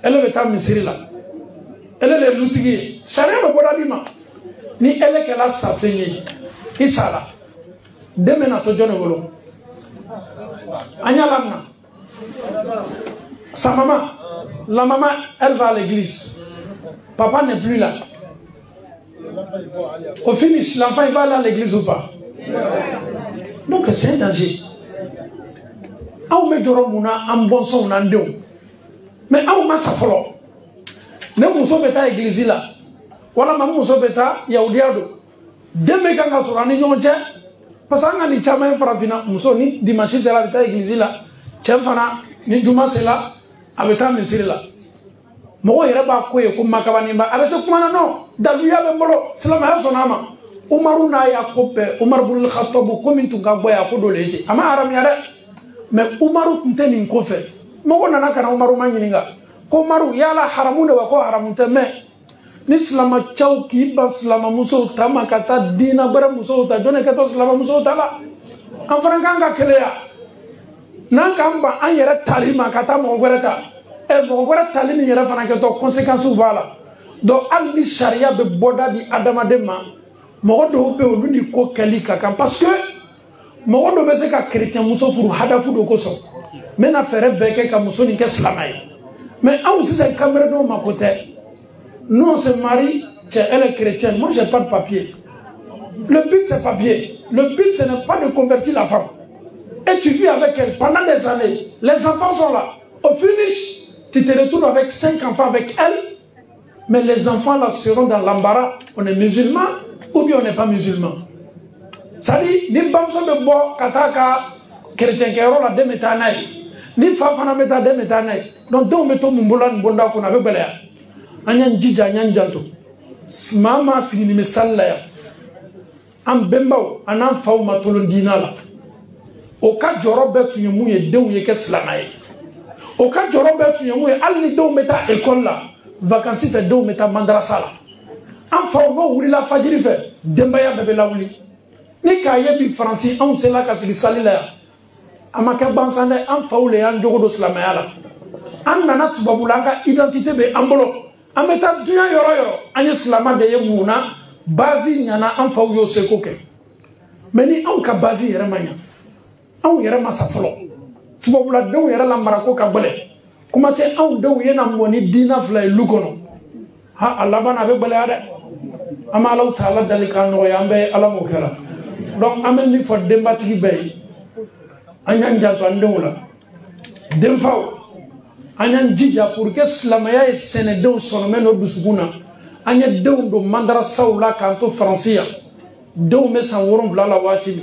elle beta misiri la elle le lutigi sharia be boda dima ni elle ke la safenye isala demena to jone wolo anya lamna sa maman la maman elle va à l'église papa n'est plus là au finish l'enfant il va aller à l'église ou pas donc c'est un danger aw me joro muna am bon son na ndeu mais aw masa folo ne muso beta église la wala ma muso beta yahudiado deme kanga sorani nyonche parce que ngani chama farafina muso ni dimanche c'est la beta église la chefana ni juma c'est la abeta misiri la mo yere ba ko ye ko makabani ba abese kuma na no daluya be mbolo salama ya sonama umaru na ya kope umar bin al-khattab ko min tunga boya ko dole yake ama haram ya de mais umaru tunteni ko fe mo ko nana kana umaru manyininga ko umaru yala haramunde wa ko haramunte me ni slama chaw ki ba slama muso tama kata dina bara muso ta done kato slama muso ta la an frankanga keleya nan kamba an yere talima kata mo goreta e mo goreta talimi yere franka to conséquences bala do al ni sharia be boda di adama de ma mo do be woni ko kalika kan parce que mɔgɔ dɔ bɛ se ka chrétien muso furu hadafu dɔ kosɔn n bɛna fɛɛrɛ bɛɛ kɛ ka muso nin kɛ silamɛ ye mais anw sisan kamaledenw mako tɛ nous on se marie elle est chrétienne moi j'ai pas de papier le but c'est papier le but ce n'est pas de convertir la femme et tu vis avec elle pendant des années les enfants sont là au finish tu te retrouves avec 5 enfants avec elle mais les enfants là seront dans l'embarras on est musulman ou bien on n'est pas musulman. C'est-à-dire, ni bamso de bo kataka chrétien kero la demetanai, ni fa fana meta demetanai. Donc donc meto mumbola mbonda ko na be belaya. Anyan jija anyan janto. Mama sigini misalla ya. Am bembaw anan faw matolon dinala. O ka joro betu yemu ye dew ye ke islamay. O ka joro betu yemu ye alni dew meta école la. Vacances fe dew meta madrasa la. Am faw go wuri la fajiri fe dembaya bebe la wuli. Ni kaye bi Fransi on se la ka sigi salila amaka bansane an fawle an jogo do islamaya la an nana tubabulanga identité be ambolo ameta dunya yoro yoro an islama de yemuna bazi nyana an faw yo se ko ke meni an ka bazi yere manya an yere masafolo tubabula dew yere la marako ka bele kuma te an dew yena moni dina fla lukono ha alabana be bele ade amala taala dalika no yambe alamo kala. Donc, amen ni fo dembatiki bay anyan janto andewla demfaw anyan jija pour que islamaya e senedew sonomen no dusuguna anya dew do mandara sawla kanto francia dew me san woron bla la wati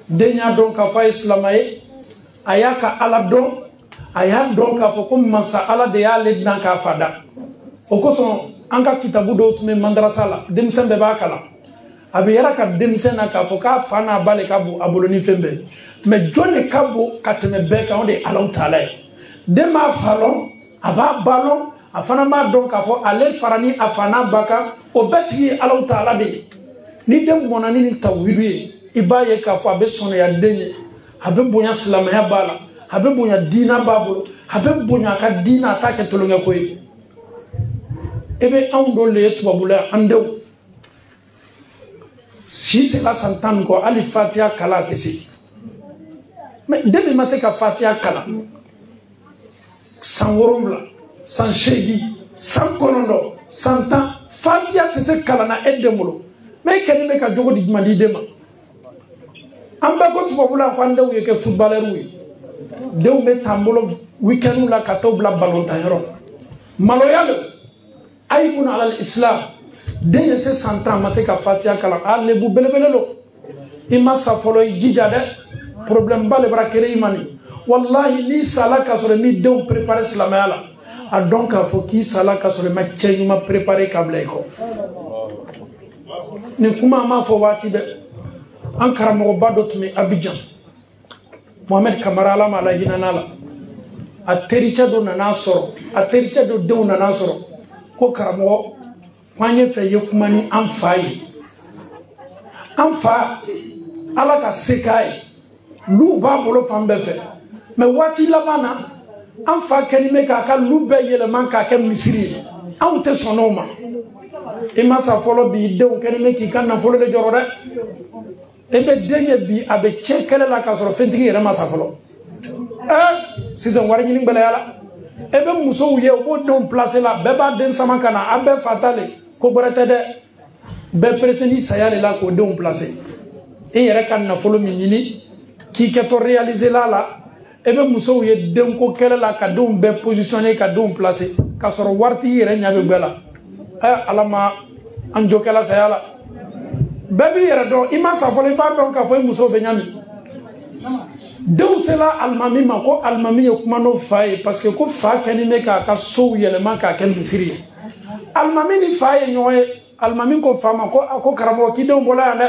denya donc ka fa islamaye ayaka ala don aya donc ka fo ko mansa ala de ya le dan ka fada o ko son anka kitabu do tume mandara sala dem sembe ba kala abi yara ka demisena ka fo ka fana bale ka bu aboloni fembe mais jone ka bu kateme be ka onde alaw taala de ma falon aba balon afana ma don ka fo ale farani afana baka o beti alaw taala de ni dem monani ni tawidu ibaye ka fo abe sono ya denye abe bonya salama ya bala abe bonya dina babulo abe bonya ka dina atake tolonga koy ebe ando le tubabula andew. Si c'est la santan ko ali fatia kala tesi mais demi ma se ka fatia kala sans woromla sans shegi sans konondo sans temps fatia tese kala na eddemulo mais kene me ka jogo di mali dema amba ko tubabula ko ande wi ke footballer wi dew me tambulo weekend la ka to bla ballon tayro maloyalo aybun ala al-islam. Dès ces 100 ans, je ka fatia kala ale bu belebelelo ima safolo jija de problème ba le brakere imani wallahi ni sala ka sore mi dew préparer islamala a donc a fo ki sala ka sore ma chenyu ma préparer kable ko ni kuma ma fo wati de an karamo ba do tumi Abidjan Mohamed Kamara la mala hinanala a tericha do nana soro a tericha do dew nana soro ko karamo kwanye fe yokumani amfai amfa ala ka sekai lu ba bolo fambe fe me wati labana amfa kenime ka ka lu be yele man ka ke misiri an te sonoma e masa folo bi de on kenime ki kan na folo de joro de e be denye bi abe chekele la ka soro fentigi yele masa folo season wari ni ngala yala e be muso ye o don placer la be ba den sama kana abe fatale ko borata de be preseni sayale la ko don placer e yere kan na folo mi nyini ki ke to réaliser la e be muso ye den ko kele la ka don be positionner ka don placer ka soro warti yere nyabe bela alama anjo kala sayala baby yere do ima sa folo ba don ka fo muso be nyami dew sela almami ma ko almami ye kuma no faye parce que ko fa kanime ka so yelema ka ken misiri almami ni faye nyoye almami ko fama ko karamo ki dew bola ande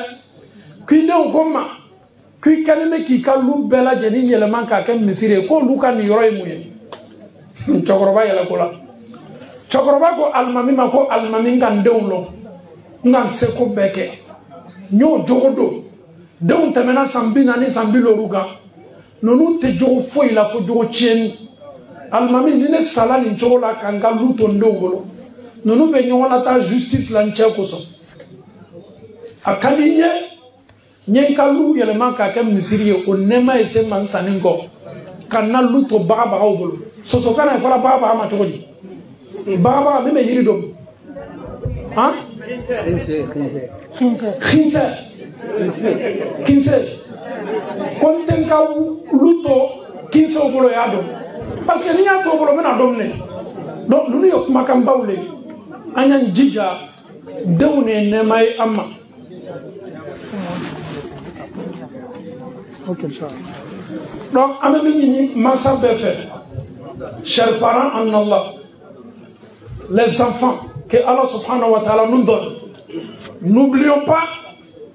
ki dew ko ma ki kanime ki ka lu bela jeni yelema ka ken misiri ko lu kan yoro muye chokoroba yela ko la chokoroba ko almami ma ko almami ngan dew lo ngan se ko beke nyo jogodo dew temena sambina ni sambilo ruga nonu te jogo foi la fo jogo chien almami ni ne sala ni jogo la kanga luto ndongolo nonu be nyola ta justice la nche ko so akalinye Nyenkalu yelema kake misiri o nema ese mansaningo kana luto baba obolo sosokana fala baba ma tokodi baba meme yirido hein Kinse kontenka luto kinse obolo yado parce que ni ya to obolo mena domne donc nous yo makamba ule anya njija dewne nema amma. Donc, chers parents en Allah, les enfants que Allah subhanahu wa ta'ala nous donne, n'oublions pas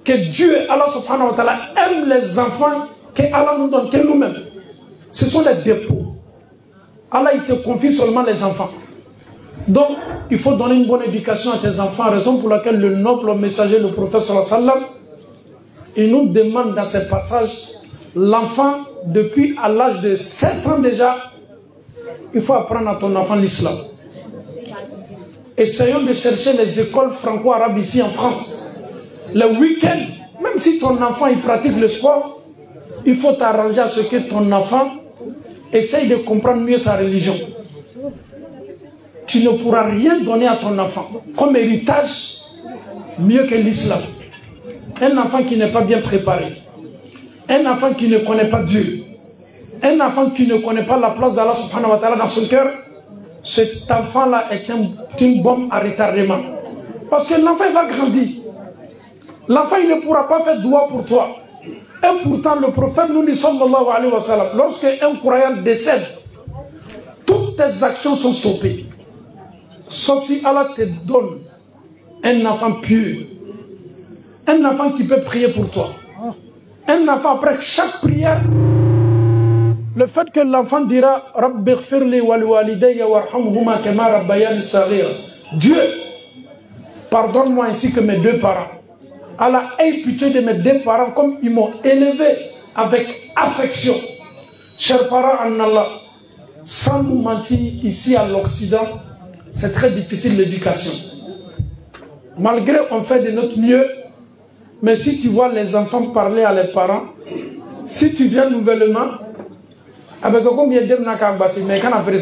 que Dieu, Allah subhanahu wa ta'ala, aime les enfants que Allah nous donne, que nous-mêmes. Ce sont les dépôts. Allah, il te confie seulement les enfants. Donc, il faut donner une bonne éducation à tes enfants, raison pour laquelle le noble messager, le prophète sallallahu alayhi wa sallam, il nous demande dans ces passages, l'enfant, depuis à l'âge de 7 ans déjà, il faut apprendre à ton enfant l'islam. Essayons de chercher les écoles franco-arabes ici en France. Le week-end, même si ton enfant il pratique le sport, il faut t'arranger à ce que ton enfant essaye de comprendre mieux sa religion. Tu ne pourras rien donner à ton enfant comme héritage mieux que l'islam. Un enfant qui n'est pas bien préparé, un enfant qui ne connaît pas Dieu, un enfant qui ne connaît pas la place d'Allah subhanahu wa ta'ala dans son cœur, cet enfant-là est une bombe à retardement. Parce que l'enfant va grandir. L'enfant il ne pourra pas faire doigt pour toi. Et pourtant le prophète nous dit sallallahu alayhi wa sallam, lorsque un croyant décède, toutes tes actions sont stoppées. Sauf si Allah te donne un enfant pur. Un enfant qui peut prier pour toi. Un enfant, après chaque prière, le fait que l'enfant dira Dieu, pardonne-moi ainsi que mes deux parents. Allah, aie pitié de mes deux parents comme ils m'ont élevé avec affection. Chers parents en Allah, sans nous mentir, ici à l'Occident, c'est très difficile l'éducation. Malgré on fait de notre mieux, mais si tu vois les enfants parler à leurs parents, si tu viens nouvellement, avec combien de temps mais quand après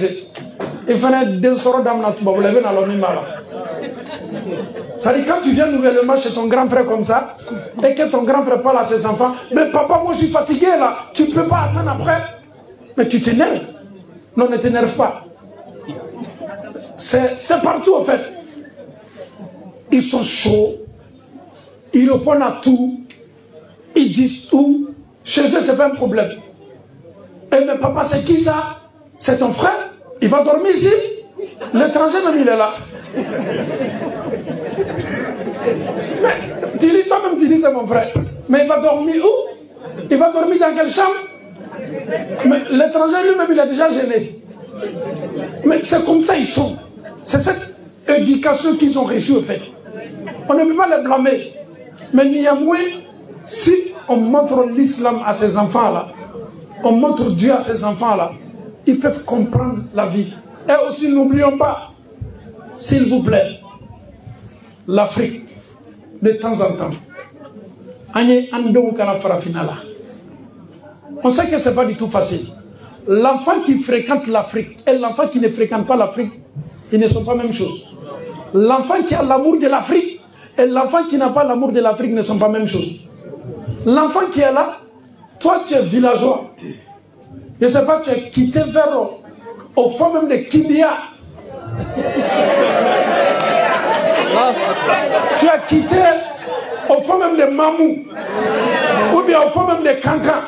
il fallait deux sortes d'âmes tu vas vous lever dans le même mal. C'est-à-dire quand tu viens nouvellement chez ton grand frère comme ça, et que ton grand frère parle à ses enfants, mais papa moi je suis fatigué là, tu ne peux pas attendre après, mais tu t'énerves. Non, ne t'énerve pas. C'est partout en fait. Ils sont chauds. Ils répondent à tout. Ils disent tout. Chez eux, ce n'est pas un problème. Eh mais papa, c'est qui ça? C'est ton frère? Il va dormir ici? L'étranger même, il est là. Mais tu dis, toi-même, tu dis, c'est mon frère. Mais il va dormir où? Il va dormir dans quelle chambre? Mais l'étranger lui-même, il est déjà gêné. Mais c'est comme ça ils sont. C'est cette éducation qu'ils ont reçue, en fait. On ne peut pas les blâmer. Mais néanmoins, si on montre l'islam à ces enfants-là, on montre Dieu à ces enfants-là, ils peuvent comprendre la vie. Et aussi, n'oublions pas, s'il vous plaît, l'Afrique, de temps en temps, on sait que ce n'est pas du tout facile. L'enfant qui fréquente l'Afrique et l'enfant qui ne fréquente pas l'Afrique, ils ne sont pas la même chose. L'enfant qui a l'amour de l'Afrique et l'enfant qui n'a pas l'amour de l'Afrique ne sont pas la même chose. L'enfant qui est là, toi tu es villageois. Je ne sais pas, tu es quitté vers au fond même de Kibia. Tu as quitté au fond même de Mamou. Ou bien au fond même de Kankan.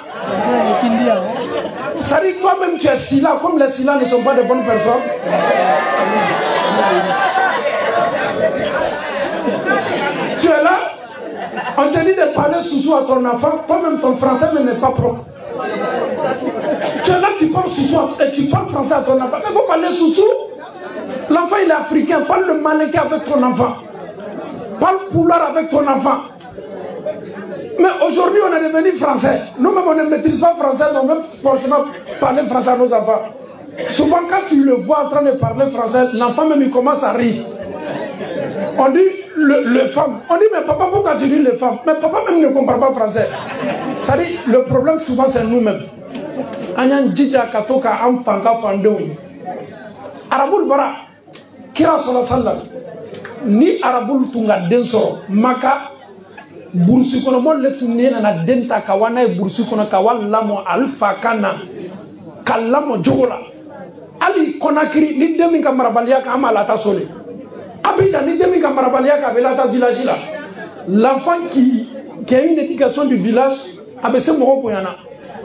Ça dit toi-même tu es Silla, comme les Silla ne sont pas de bonnes personnes. Tu es là, on te dit de parler sous à ton enfant, toi-même ton français n'est pas propre. Tu es là, tu parles sous et tu parles français à ton enfant. Il faut parler sous. L'enfant il est africain, parle le malinqué avec ton enfant. Parle poulard avec ton enfant. Mais aujourd'hui on est devenu français. Nous-mêmes on ne maîtrise pas français, donc même franchement parler français à nos enfants. Souvent quand tu le vois en train de parler français, l'enfant même il commence à rire. On dit les femmes. On dit, mais papa, pourquoi tu dis les femmes? Mais papa même ne comprend pas français. Ça dit, le problème souvent c'est nous-mêmes. Anyan djidja katoka am fanga fandewi. Arabul bara, kira sola sallam. Ni arabul tunga denso, maka, burusi kono mon le tunena na denta kawana e burusi kono kawan lamo alfa kana. Kalamo jogola. Ali konakiri, ni demi kamarabalia ka ama lata sole. Abidjan, ni demi kamarabalia ka belata village là. L'enfant qui a une éducation du village, abese moko poyana.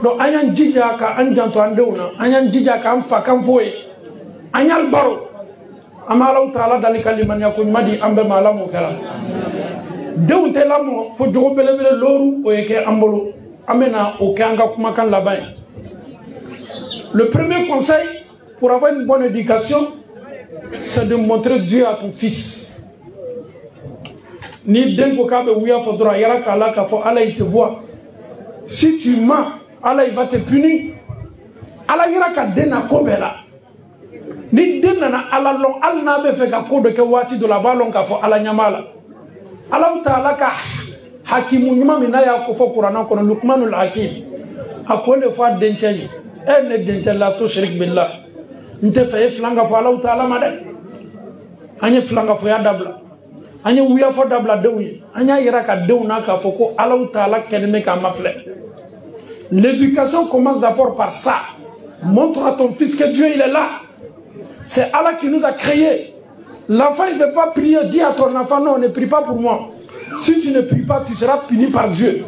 Donc, anyan djidja ka anjanto andeuna, anyan djidja ka amfa kamfoe, anyal baro, amala utala dali kalimanya kunyumadi ambe malamu kala. Deunte lamo, fo jogo belebele loru oyeke ambolo, amena okanga kumakan labay. Le premier conseil pour avoir une bonne éducation, c'est de montrer Dieu à ton fils. Ni dengo kabe ouya fodra yara kala ka fo Allah il te voit. Si tu mens, Allah il va te punir. Allah ira ka dena kobela. Ni dena na Allah long al na be fe ka ko de ke wati do la balon ka fo Allah nyamala. Allah taala ka hakimu nyuma mina ya ko fo Qur'an ko Luqmanul Hakim. Akole fo denchani. E ne dentela to shirk billah. Nte fe flanga fo Allah taala made. Anye flanga fo ya dabla. Anye wuya fo dabla dewni. Anya ira ka dewna ka fo ko Allah taala kelme ka mafle. L'éducation commence d'abord par ça. Montre à ton fils que Dieu il est là. C'est Allah qui nous a créés. L'enfant il ne veut pas prier. Dis à ton enfant non, ne prie pas pour moi. Si tu ne pries pas, tu seras puni par Dieu.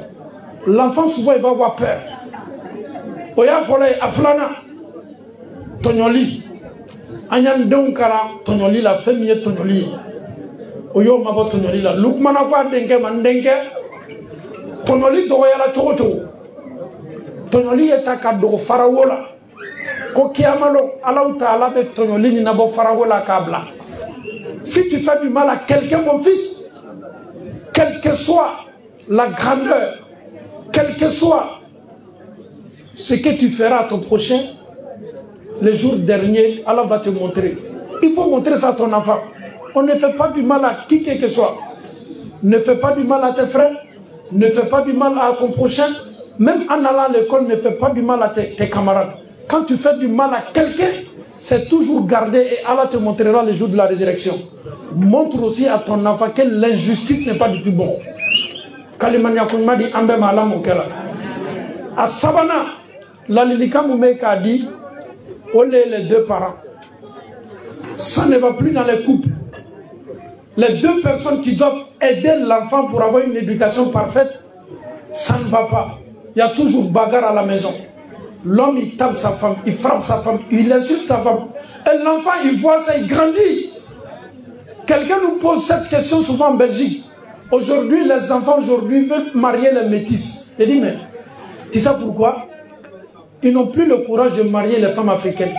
L'enfant souvent il va avoir peur. Oya folay aflana. Tonyoli. Anyan donkara tonyoli la famille tonyoli. Oyo mabo tonyoli la. Lukmana kwa denke mandenke. Tonyoli doya la chocho. Tonyoli etaka do farawola ko kiamalo Allah taala be tonyoli ni nabo farawola kabla. Si tu fais du mal à quelqu'un mon fils, quelle que soit la grandeur, quel que soit ce que tu feras à ton prochain, le jour dernier Allah va te montrer. Il faut montrer ça à ton enfant. On ne fait pas du mal à qui que soit. Ne fais pas du mal à tes frères, ne fais pas du mal à ton prochain. Même en allant à l'école, ne fais pas du mal à tes camarades. Quand tu fais du mal à quelqu'un, c'est toujours gardé et Allah te montrera le jour de la résurrection. Montre aussi à ton enfant que l'injustice n'est pas du tout bon. Kalimanya Kouma dit Ambe Malam Okela. À Sabana, la Lilika Moumeka a dit olé les deux parents. Ça ne va plus dans les couples. Les deux personnes qui doivent aider l'enfant pour avoir une éducation parfaite, ça ne va pas. Il y a toujours bagarre à la maison. L'homme, il tape sa femme, il frappe sa femme, il insulte sa femme. Et l'enfant, il voit ça, il grandit. Quelqu'un nous pose cette question souvent en Belgique. Aujourd'hui, les enfants veulent marier les métis. Il dit, mais tu sais pourquoi? Ils n'ont plus le courage de marier les femmes africaines.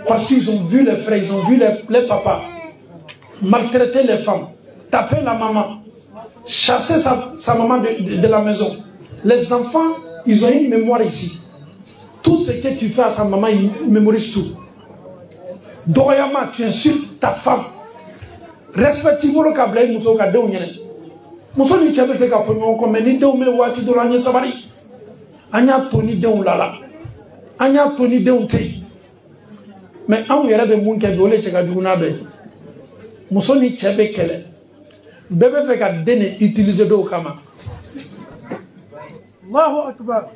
Parce qu'ils ont vu les frères, ils ont vu les papas maltraiter les femmes, taper la maman, chasser sa maman de la maison. Les enfants, ils ont une mémoire ici. Tout ce que tu fais à sa maman, ils mémorisent tout. Doyama, tu insultes ta femme. Respectivement, le câble, il mousso ka dew nyene. Mousso ni tchebe se ka fonyo ko mais ni dew me wati do la nye sabari. Anya toni dew lala. Anya toni dew te. Mais an yere be mun ke dole che ka duguna be. Mousso ni tchebe kele. Bebe fe ka dene utiliser do kama. Allahu Akbar.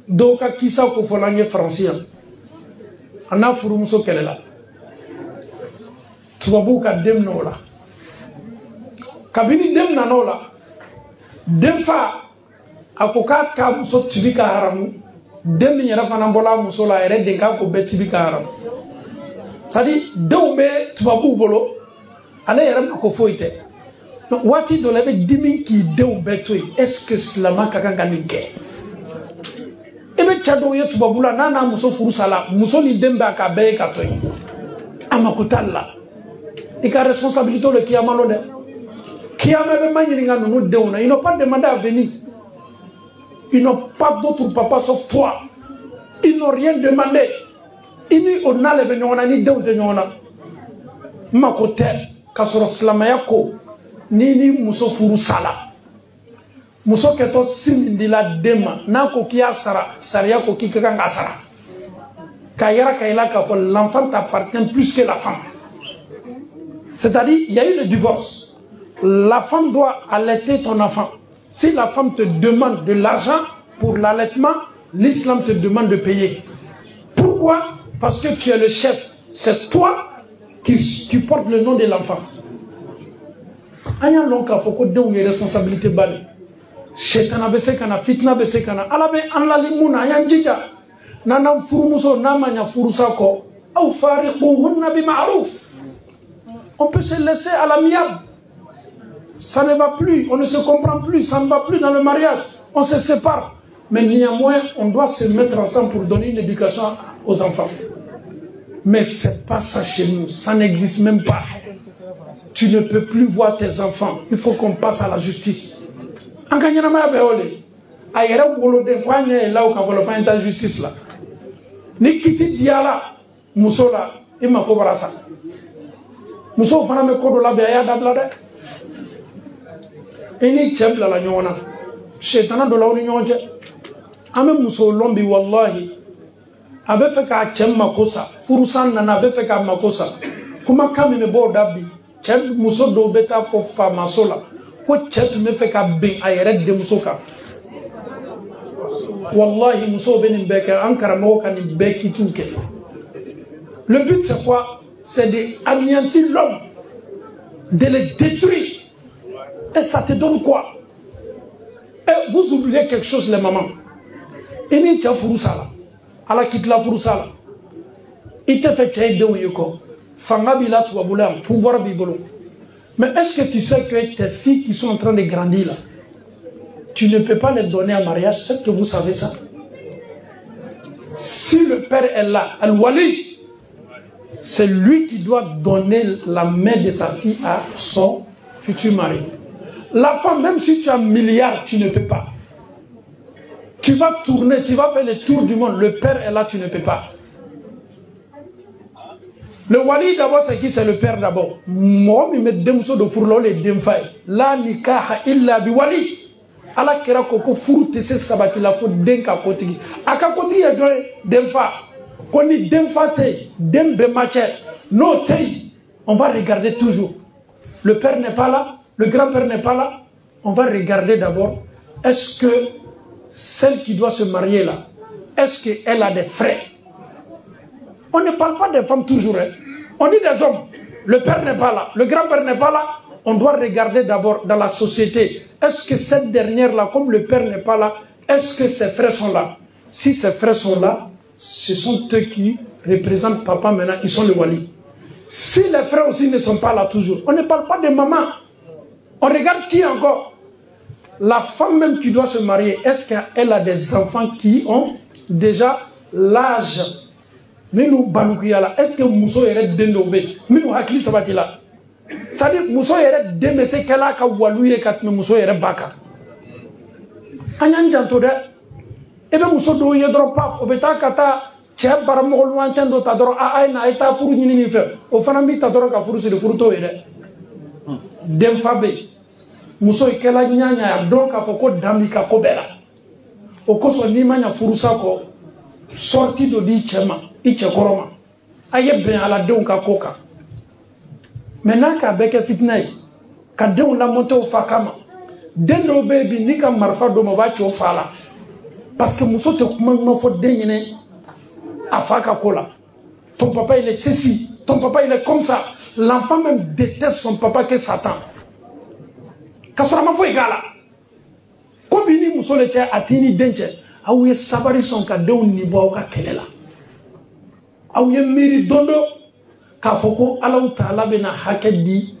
Doka kisa ko folanye français. Ana furu muso kelela. Tubabu ka dem nola. Kabini dem na nola. Dem fa akoka ka muso tibika haramu. Dem ni yara fana bola muso la ere de ka ko be tibika haramu. Sadi dewbe tubabu bolo ala yara ko foite. Wati do lebe dimin ki dew betoy est-ce que slama kakanga ninke ebe chado yetu babula nana muso furu sala muso ni demba ka be ka toy amakutalla ika responsabilité le kiyama lo de kiyama be manyini nganu no dewna ils n'ont pas demandé à venir, ils n'ont pas d'autre papa sauf toi, ils n'ont rien demandé. ini onale be nyona ni dewte nyona makote kasoro slamaya ko ni muso furu sala muso keto simindi la dema na ko kiya sara sariya ko kika nga sara kayara kayla ka fo l'enfant t'appartient plus que la femme. C'est-à-dire il y a eu le divorce. La femme doit allaiter ton enfant. Si la femme te demande de l'argent pour l'allaitement, l'islam te demande de payer. Pourquoi? Parce que tu es le chef. C'est toi qui porte le nom de l'enfant. Anya lonka foko de une responsabilité bali. Shetana bese kana fitna bese kana. Alabe anla limuna aya njija. Nanam furumuso namanya furusako. Ou fariquhunna bi ma'ruf. On peut se laisser à l'amiable. Ça ne va plus, on ne se comprend plus, ça ne va plus dans le mariage. On se sépare. Mais néanmoins, on doit se mettre ensemble pour donner une éducation aux enfants. Mais ce n'est pas ça chez nous, ça n'existe même pas. Tu ne peux plus voir tes enfants. Il faut qu'on passe à la justice. En gagnant ma béole, aïra bolode kwanye là où quand vous faire une justice là. Ni kiti diala musola ima ko barasa. Muso fana me ko do la be ya dabla de. Eni chebla la nyona. Shetana do la oni nyonje. Ame muso lombi wallahi. Abe feka chemma kosa. Furusan nana abe feka makosa. Kuma kami me bo dabi. Cheb muso do beta fo fa masola. Ko cheb me feka bin ayere de muso ka. Wallahi muso benin beka ankara mo kan beki tunke. Le but c'est quoi? C'est d'anéantir l'homme, de le détruire. Et ça te donne quoi? Et vous oubliez quelque chose, les mamans. Ini t'a furusala, ala kitla furusala. Ite fait qu'il de uyoko. Fanga bila tu abula, pouvoir bibolo. Mais est-ce que tu sais que tes filles qui sont en train de grandir là, tu ne peux pas les donner en mariage? Est-ce que vous savez ça? Si le père est là, al-wali, c'est lui qui doit donner la main de sa fille à son futur mari. La femme, même si tu as un milliard, tu ne peux pas. Tu vas tourner, tu vas faire le tour du monde. Le père est là, tu ne peux pas. Le wali d'abord, c'est qui? C'est le père d'abord. Moi, je me demso de fourlo les demfay. La nikaha illa bi wali. Ala kera koko furu tese sabati la fo denka kotigi. Aka kotigi ya joye demfa. Koni demfa te, dembe mache. No te, on va regarder toujours. Le père n'est pas là, le grand-père n'est pas là. On va regarder d'abord, est-ce que celle qui doit se marier là, est-ce qu'elle a des frais? On ne parle pas des femmes toujours, hein. On dit des hommes. Le père n'est pas là, le grand-père n'est pas là. On doit regarder d'abord dans la société. Est-ce que cette dernière-là, comme le père n'est pas là, est-ce que ses frères sont là? Si ses frères sont là, ce sont eux qui représentent papa maintenant, ils sont les wali. Si les frères aussi ne sont pas là toujours, on ne parle pas de maman. On regarde qui encore? La femme même qui doit se marier, est-ce qu'elle a des enfants qui ont déjà l'âge? Est-ce que Mousso est dénommé? C'est-à-dire Mousso est dénommé, c'est qu'elle a qu'à walouer quand Mousso est baka. Anyan jantode, et bien Mousso doit y être pas, au bêta kata, tchèp baramol lointain d'autador, a aïna eta fourni ni fait, au fanami tador ka foursi de furto et d'emfabe. Mousso est qu'elle a nyanya, donc a foko d'amika kobera. Au coso nimanya furusako, sorti de di chema, iche koroma. Aye ben à la donka koka. Maintenant qu'à beke fitnay, qu'à don la montée au fakama, dendo baby nika marfa do mabachi au fala. Parce que Mousso te commande faut déniner à faka kola. Ton papa il est ceci, ton papa il est comme ça. L'enfant même déteste son papa que Satan. Kassorama faut égala. Kobini Mousso le tia atini denche. Aouye sabari son ka don nibo ka kelela. Aouye miri dondo. Kafoko Allahu Ta'ala bena hake di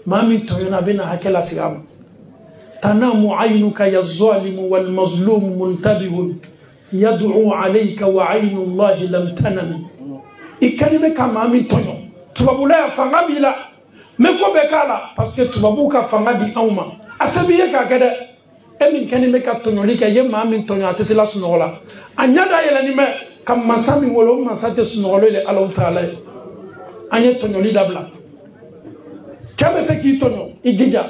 mami toyona bena hake la sigam tanamu aynuka ya zalimu wal mazlum muntabihun yad'u alayka wa aynu Allahi lam tanami ikanime ka mami toyo tubabula ya fanga bila meko bekala parce que tubabuka fanga di auma asabiye ka kede emin kanime ka toyo lika ye mami toyo atesela sunola anyada yela nime kam masami wolo masate sunolo le Allah taala anye tonyoli dabla chabe se ki tonyo idija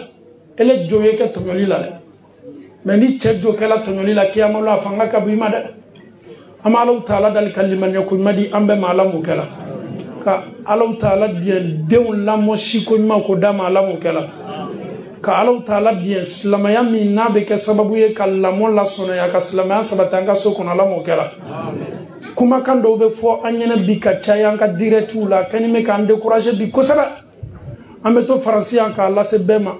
ele joye ke tonyoli la mais ni chedjo kala tonyoli la kiyama la fanga ka bima da ama Allah taala dal kaliman yakun madi ambe malamu kala ka Allah taala bien dew la mo shiko ma ko dama la mo kala ka Allah taala bien islamaya min nabe ke sababu ye kallamo la sona ya ka islamaya sabatanga sokona la mo kala kuma kan do be fo anyana bi ka chaya ka diretu la kanime kan décourager bi ko saba ameto français ka la se bema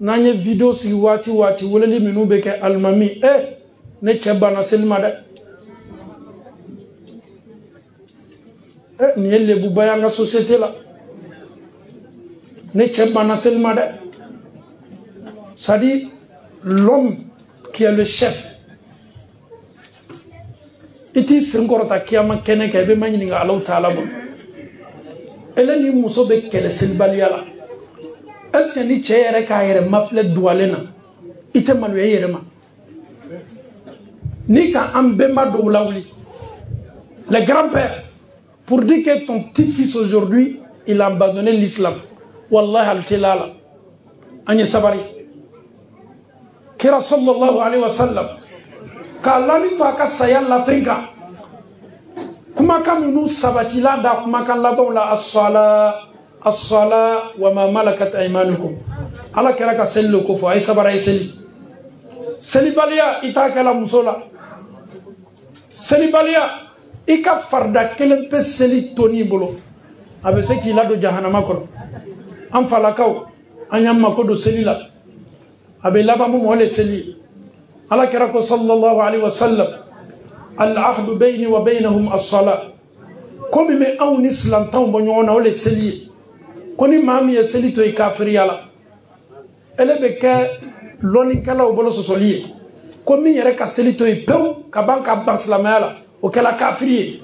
nanye video si wati wala li minu be ke almami ne chebana selma da ni elle bu bayanga société la ne chebana selma da c'est-à-dire l'homme qui est le chef iti singorota kiyama kene ke be manyini nga Allah taala bon elani muso be kele silbaliyala est-ce que ni chere ka yere mafle doualena ite manu yere ma ni ka ambemba do lawli le grand-père pour dire que ton petit-fils aujourd'hui il a abandonné l'islam wallahi al-tilala anye sabari kira sallallahu alayhi wa sallam kalani to aka sayal l'Afrique kuma kaminu sabatila da kuma kan labon la as-sala wa ma malakat aymanukum ala kira ka sello ko fo ay sabara seli baliya itakala musola seli baliya ika farda kelen pe seli toni bolo abe se ki lado jahannama ko am falakaw anyamma ko do seli la abe laba mo mole seli ala kira ko sallallahu alaihi wasallam al-ahd bayni wa baynahum as-salat komi me awn islam taw bo nyona wala seli koni mami ya seli to kafiri yala elebe ke loni kala o bolo sosoliye komi yere ka seli to pew ka banka baslamala o kala kafiri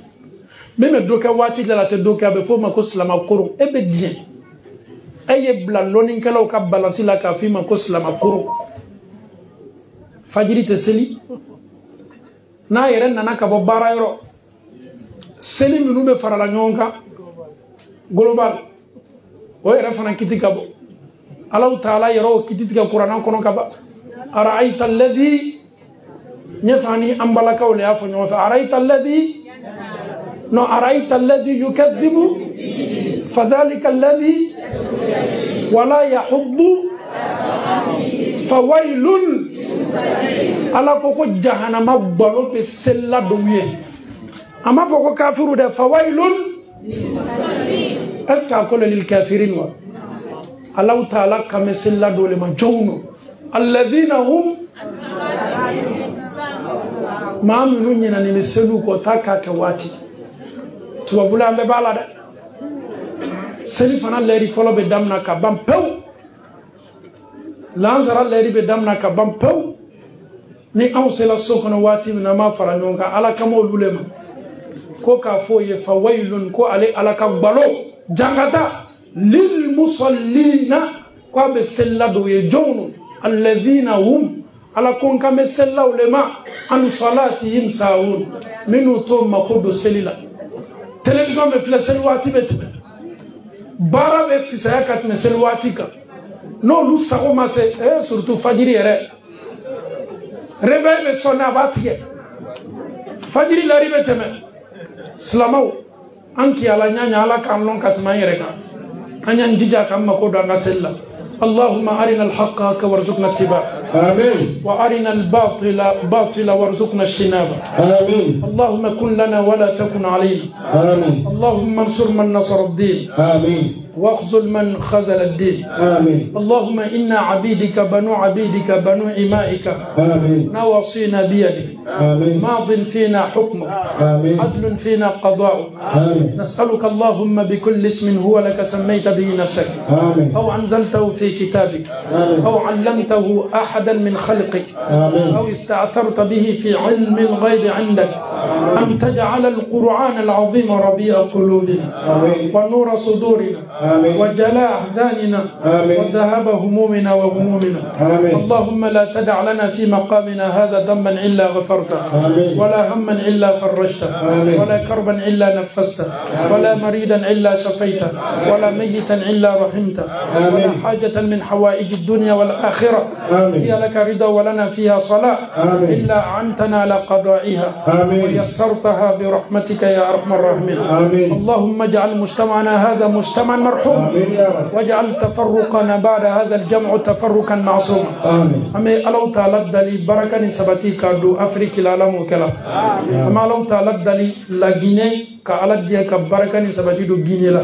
meme doka wati la te doka be fo mako slama koro ebe dien eye bla loni kala o ka balansi la ka fi mako slama koro fajiri te seli na yere nana ka bo bara yoro seli minu be farala nyonka global o yere fana kitika bo Allah taala yoro kitika qur'an kono ka ba ara'aita alladhi nyafani ambala kawle afo nyo fa ara'aita alladhi yukaththibu fadhalika alladhi wala yahuddu fawailun ala koko jahannama balo be sella do wiye ama foko kafiru de fawailun aska ko lil kafirin wa Allah taala kam sella do le ma jawno alladhina hum ma minu nyina ni selu ko taka ka wati to bula be bala de seli fana leri folo be damna ka bam pew lanzara leri be damna ka bam pew ni aw sela sokono wati na ma fara nyonka ala kamo lulema ko ka foye fawailun ko ale ala ka gbalo jangata lil musallina ko be sella do ye jawnu alladhina hum ala kon ka me sella ulema an salatihim saun minu to makodo selila television be fila sel wati betbe bara be fisaya kat me sel wati ka no lu sago ma se surtout fajiri ere réveil me sonna batie fajiri la ribe teme slamaw anki ala nyanya ala kam lon katma yere ka anyan jija kam makodo anga sella اللهم أرنا الحق حقا وارزقنا اتباعه آمين وأرنا الباطل باطلا وارزقنا اجتنابه آمين اللهم كن لنا ولا تكن علينا آمين اللهم انصر من نصر الدين آمين واخذل من خذل الدين آمين اللهم إنا عبيدك بنو إمائك آمين نواصينا بيدك آمين ماض فينا حكمك آمين عدل فينا قضاؤك آمين نسألك اللهم بكل اسم هو لك سميت به نفسك آمين أو أنزلته في كتابك آمين أو علمته أحدا من خلقك آمين أو استأثرت به في علم الغيب عندك أن تجعل القرآن العظيم ربيع قلوبنا ونور صدورنا وجلاء أحزاننا وذهاب همومنا وغمومنا. اللهم لا تدع لنا في مقامنا هذا ذنبا إلا غفرته ولا هما إلا فرجته ولا كربا إلا نفسته ولا مريدا إلا شفيته ولا ميتا إلا رحمته ولا حاجة من حوائج الدنيا والآخرة هي لك رضا ولنا فيها صلاة إلا أعنتنا على قضائها ويسرتها برحمتك يا أرحم الراحمين. اللهم اجعل مجتمعنا هذا مجتمعا مرحوما واجعل تفرقنا بعد هذا الجمع تفرقا معصوما. أمي الله تعالى دلي بركة سبتي كادو أفريقيا العالم وكلا. أما الله تعالى دلي لاجيني كعلى دي كبركة سبتي دو جيني لا.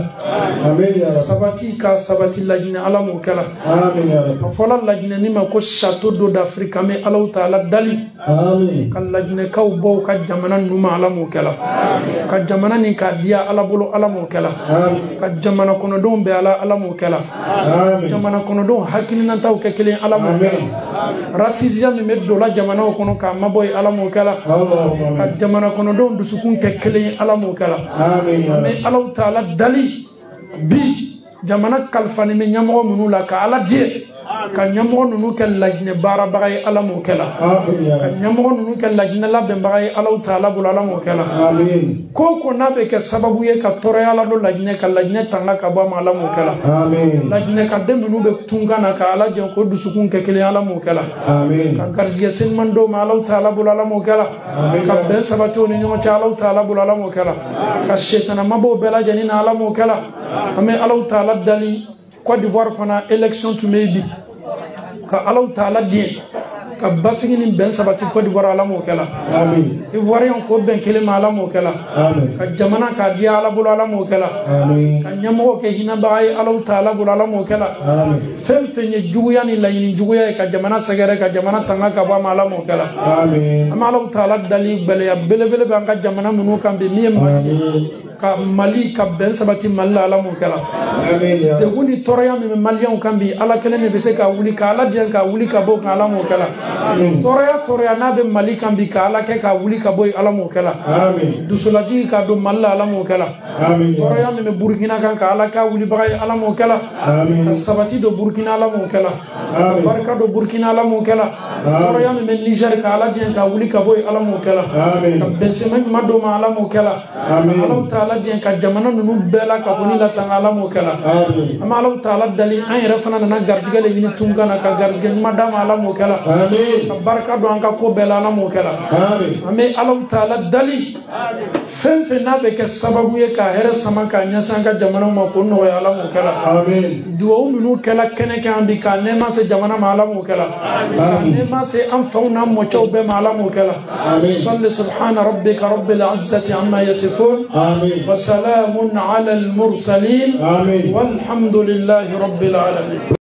سبتي كسبتي لاجيني العالم وكلا. فلا لاجيني نما كوش شاتو دو أفريقيا مي الله تعالى دلي. كلاجيني كاوبو كجمانا نوما العالم وكلا. كجمانا نكاديا على بلو العالم وكلا. كجمانا كنا دون بيالا العالم وكلا. جمانا كنا دون حكينا تاو ككلين العالم وكلا. راسيزيا ميدولا جمانا كنا كامبوي العالم وكلا. كجمانا كنا دون دسكون ككلين العالم وكلا. أمي الله تعالى دلي بي جمانا كالفاني من يمو منولا كالا دي kan nyamgo nunu kel lajne bara bagay ala mo kala kan nyamgo nunu kel lajne labbe bagay ala taala bul ala mo kala amin ko nabe ke sababu ye ka tore ala do lajne kal lajne tanga ka ba ala mo kala amin lajne ka dem nunu be tungana ka ala jon ko dusukun ke kele ala mo kala amin ka gardiye sen mando ma ala taala bul ala mo kala ka ben sabato ni nyoma taala taala bul ala mo kala ka shetana mabo bela janina ala mo kala ame ala taala dali Côte d'Ivoire fana élection tu maybe ka Allah taala din ka basigi ni ben sabati Côte d'Ivoire ala mo kala amin Ivoirien ko ben kele ma ala mo kala amin ka jamana ka dia ala bul ala mo kala amin ka nyamo ke hina baay Allah taala bul ala mo kala amin fem fenye juguya ni layini juguya ka jamana sagere ka jamana tanga ka ba ma ala mo kala amin ama Allah taala dali bele ya bele bele ba ka jamana munu kan be mi ka Mali ka ben sabati Mali ala mo kala amin de woni toraya mi Malian kan bi ala kele ne be se ka wuli ka ala dia ka wuli ka bo ka ala mo kala toraya na be Mali kan bi ka ala ke ka wuli ka boy ala mo kala amin dusulaji ka do Mali ala mo kala amin toraya mi Burkina kan ka ala ka wuli bagay ala mo kala amin sabati do Burkina ala mo kala amin barka do Burkina ala mo kala toraya mi Niger ka ala dia ka wuli ka boy ala mo kala amin bensema ma do ma ala mo kala amin Allah taala dia ka jamana nunu bela ka foni la tanga ala mo kala amin ama Allah taala dali an yere fana na gardigale ni tunga na ka gardigale madama ala mo kala amin barka do an ka ko bela ala mo kala amin ame Allah taala dali fen fen na be ke sababu ye ka here sama ka nyasa ka jamana ma ko no ya ala mo kala amin duwo minu kala kene ka ambi ka ne ma se jamana ma ala mo kala amin ne ma se am fauna mo chobe ma ala mo kala amin salli subhana rabbika rabbil izzati amma yasifun amin wa salamun ala al mursalin amin walhamdulillahi rabbil alamin.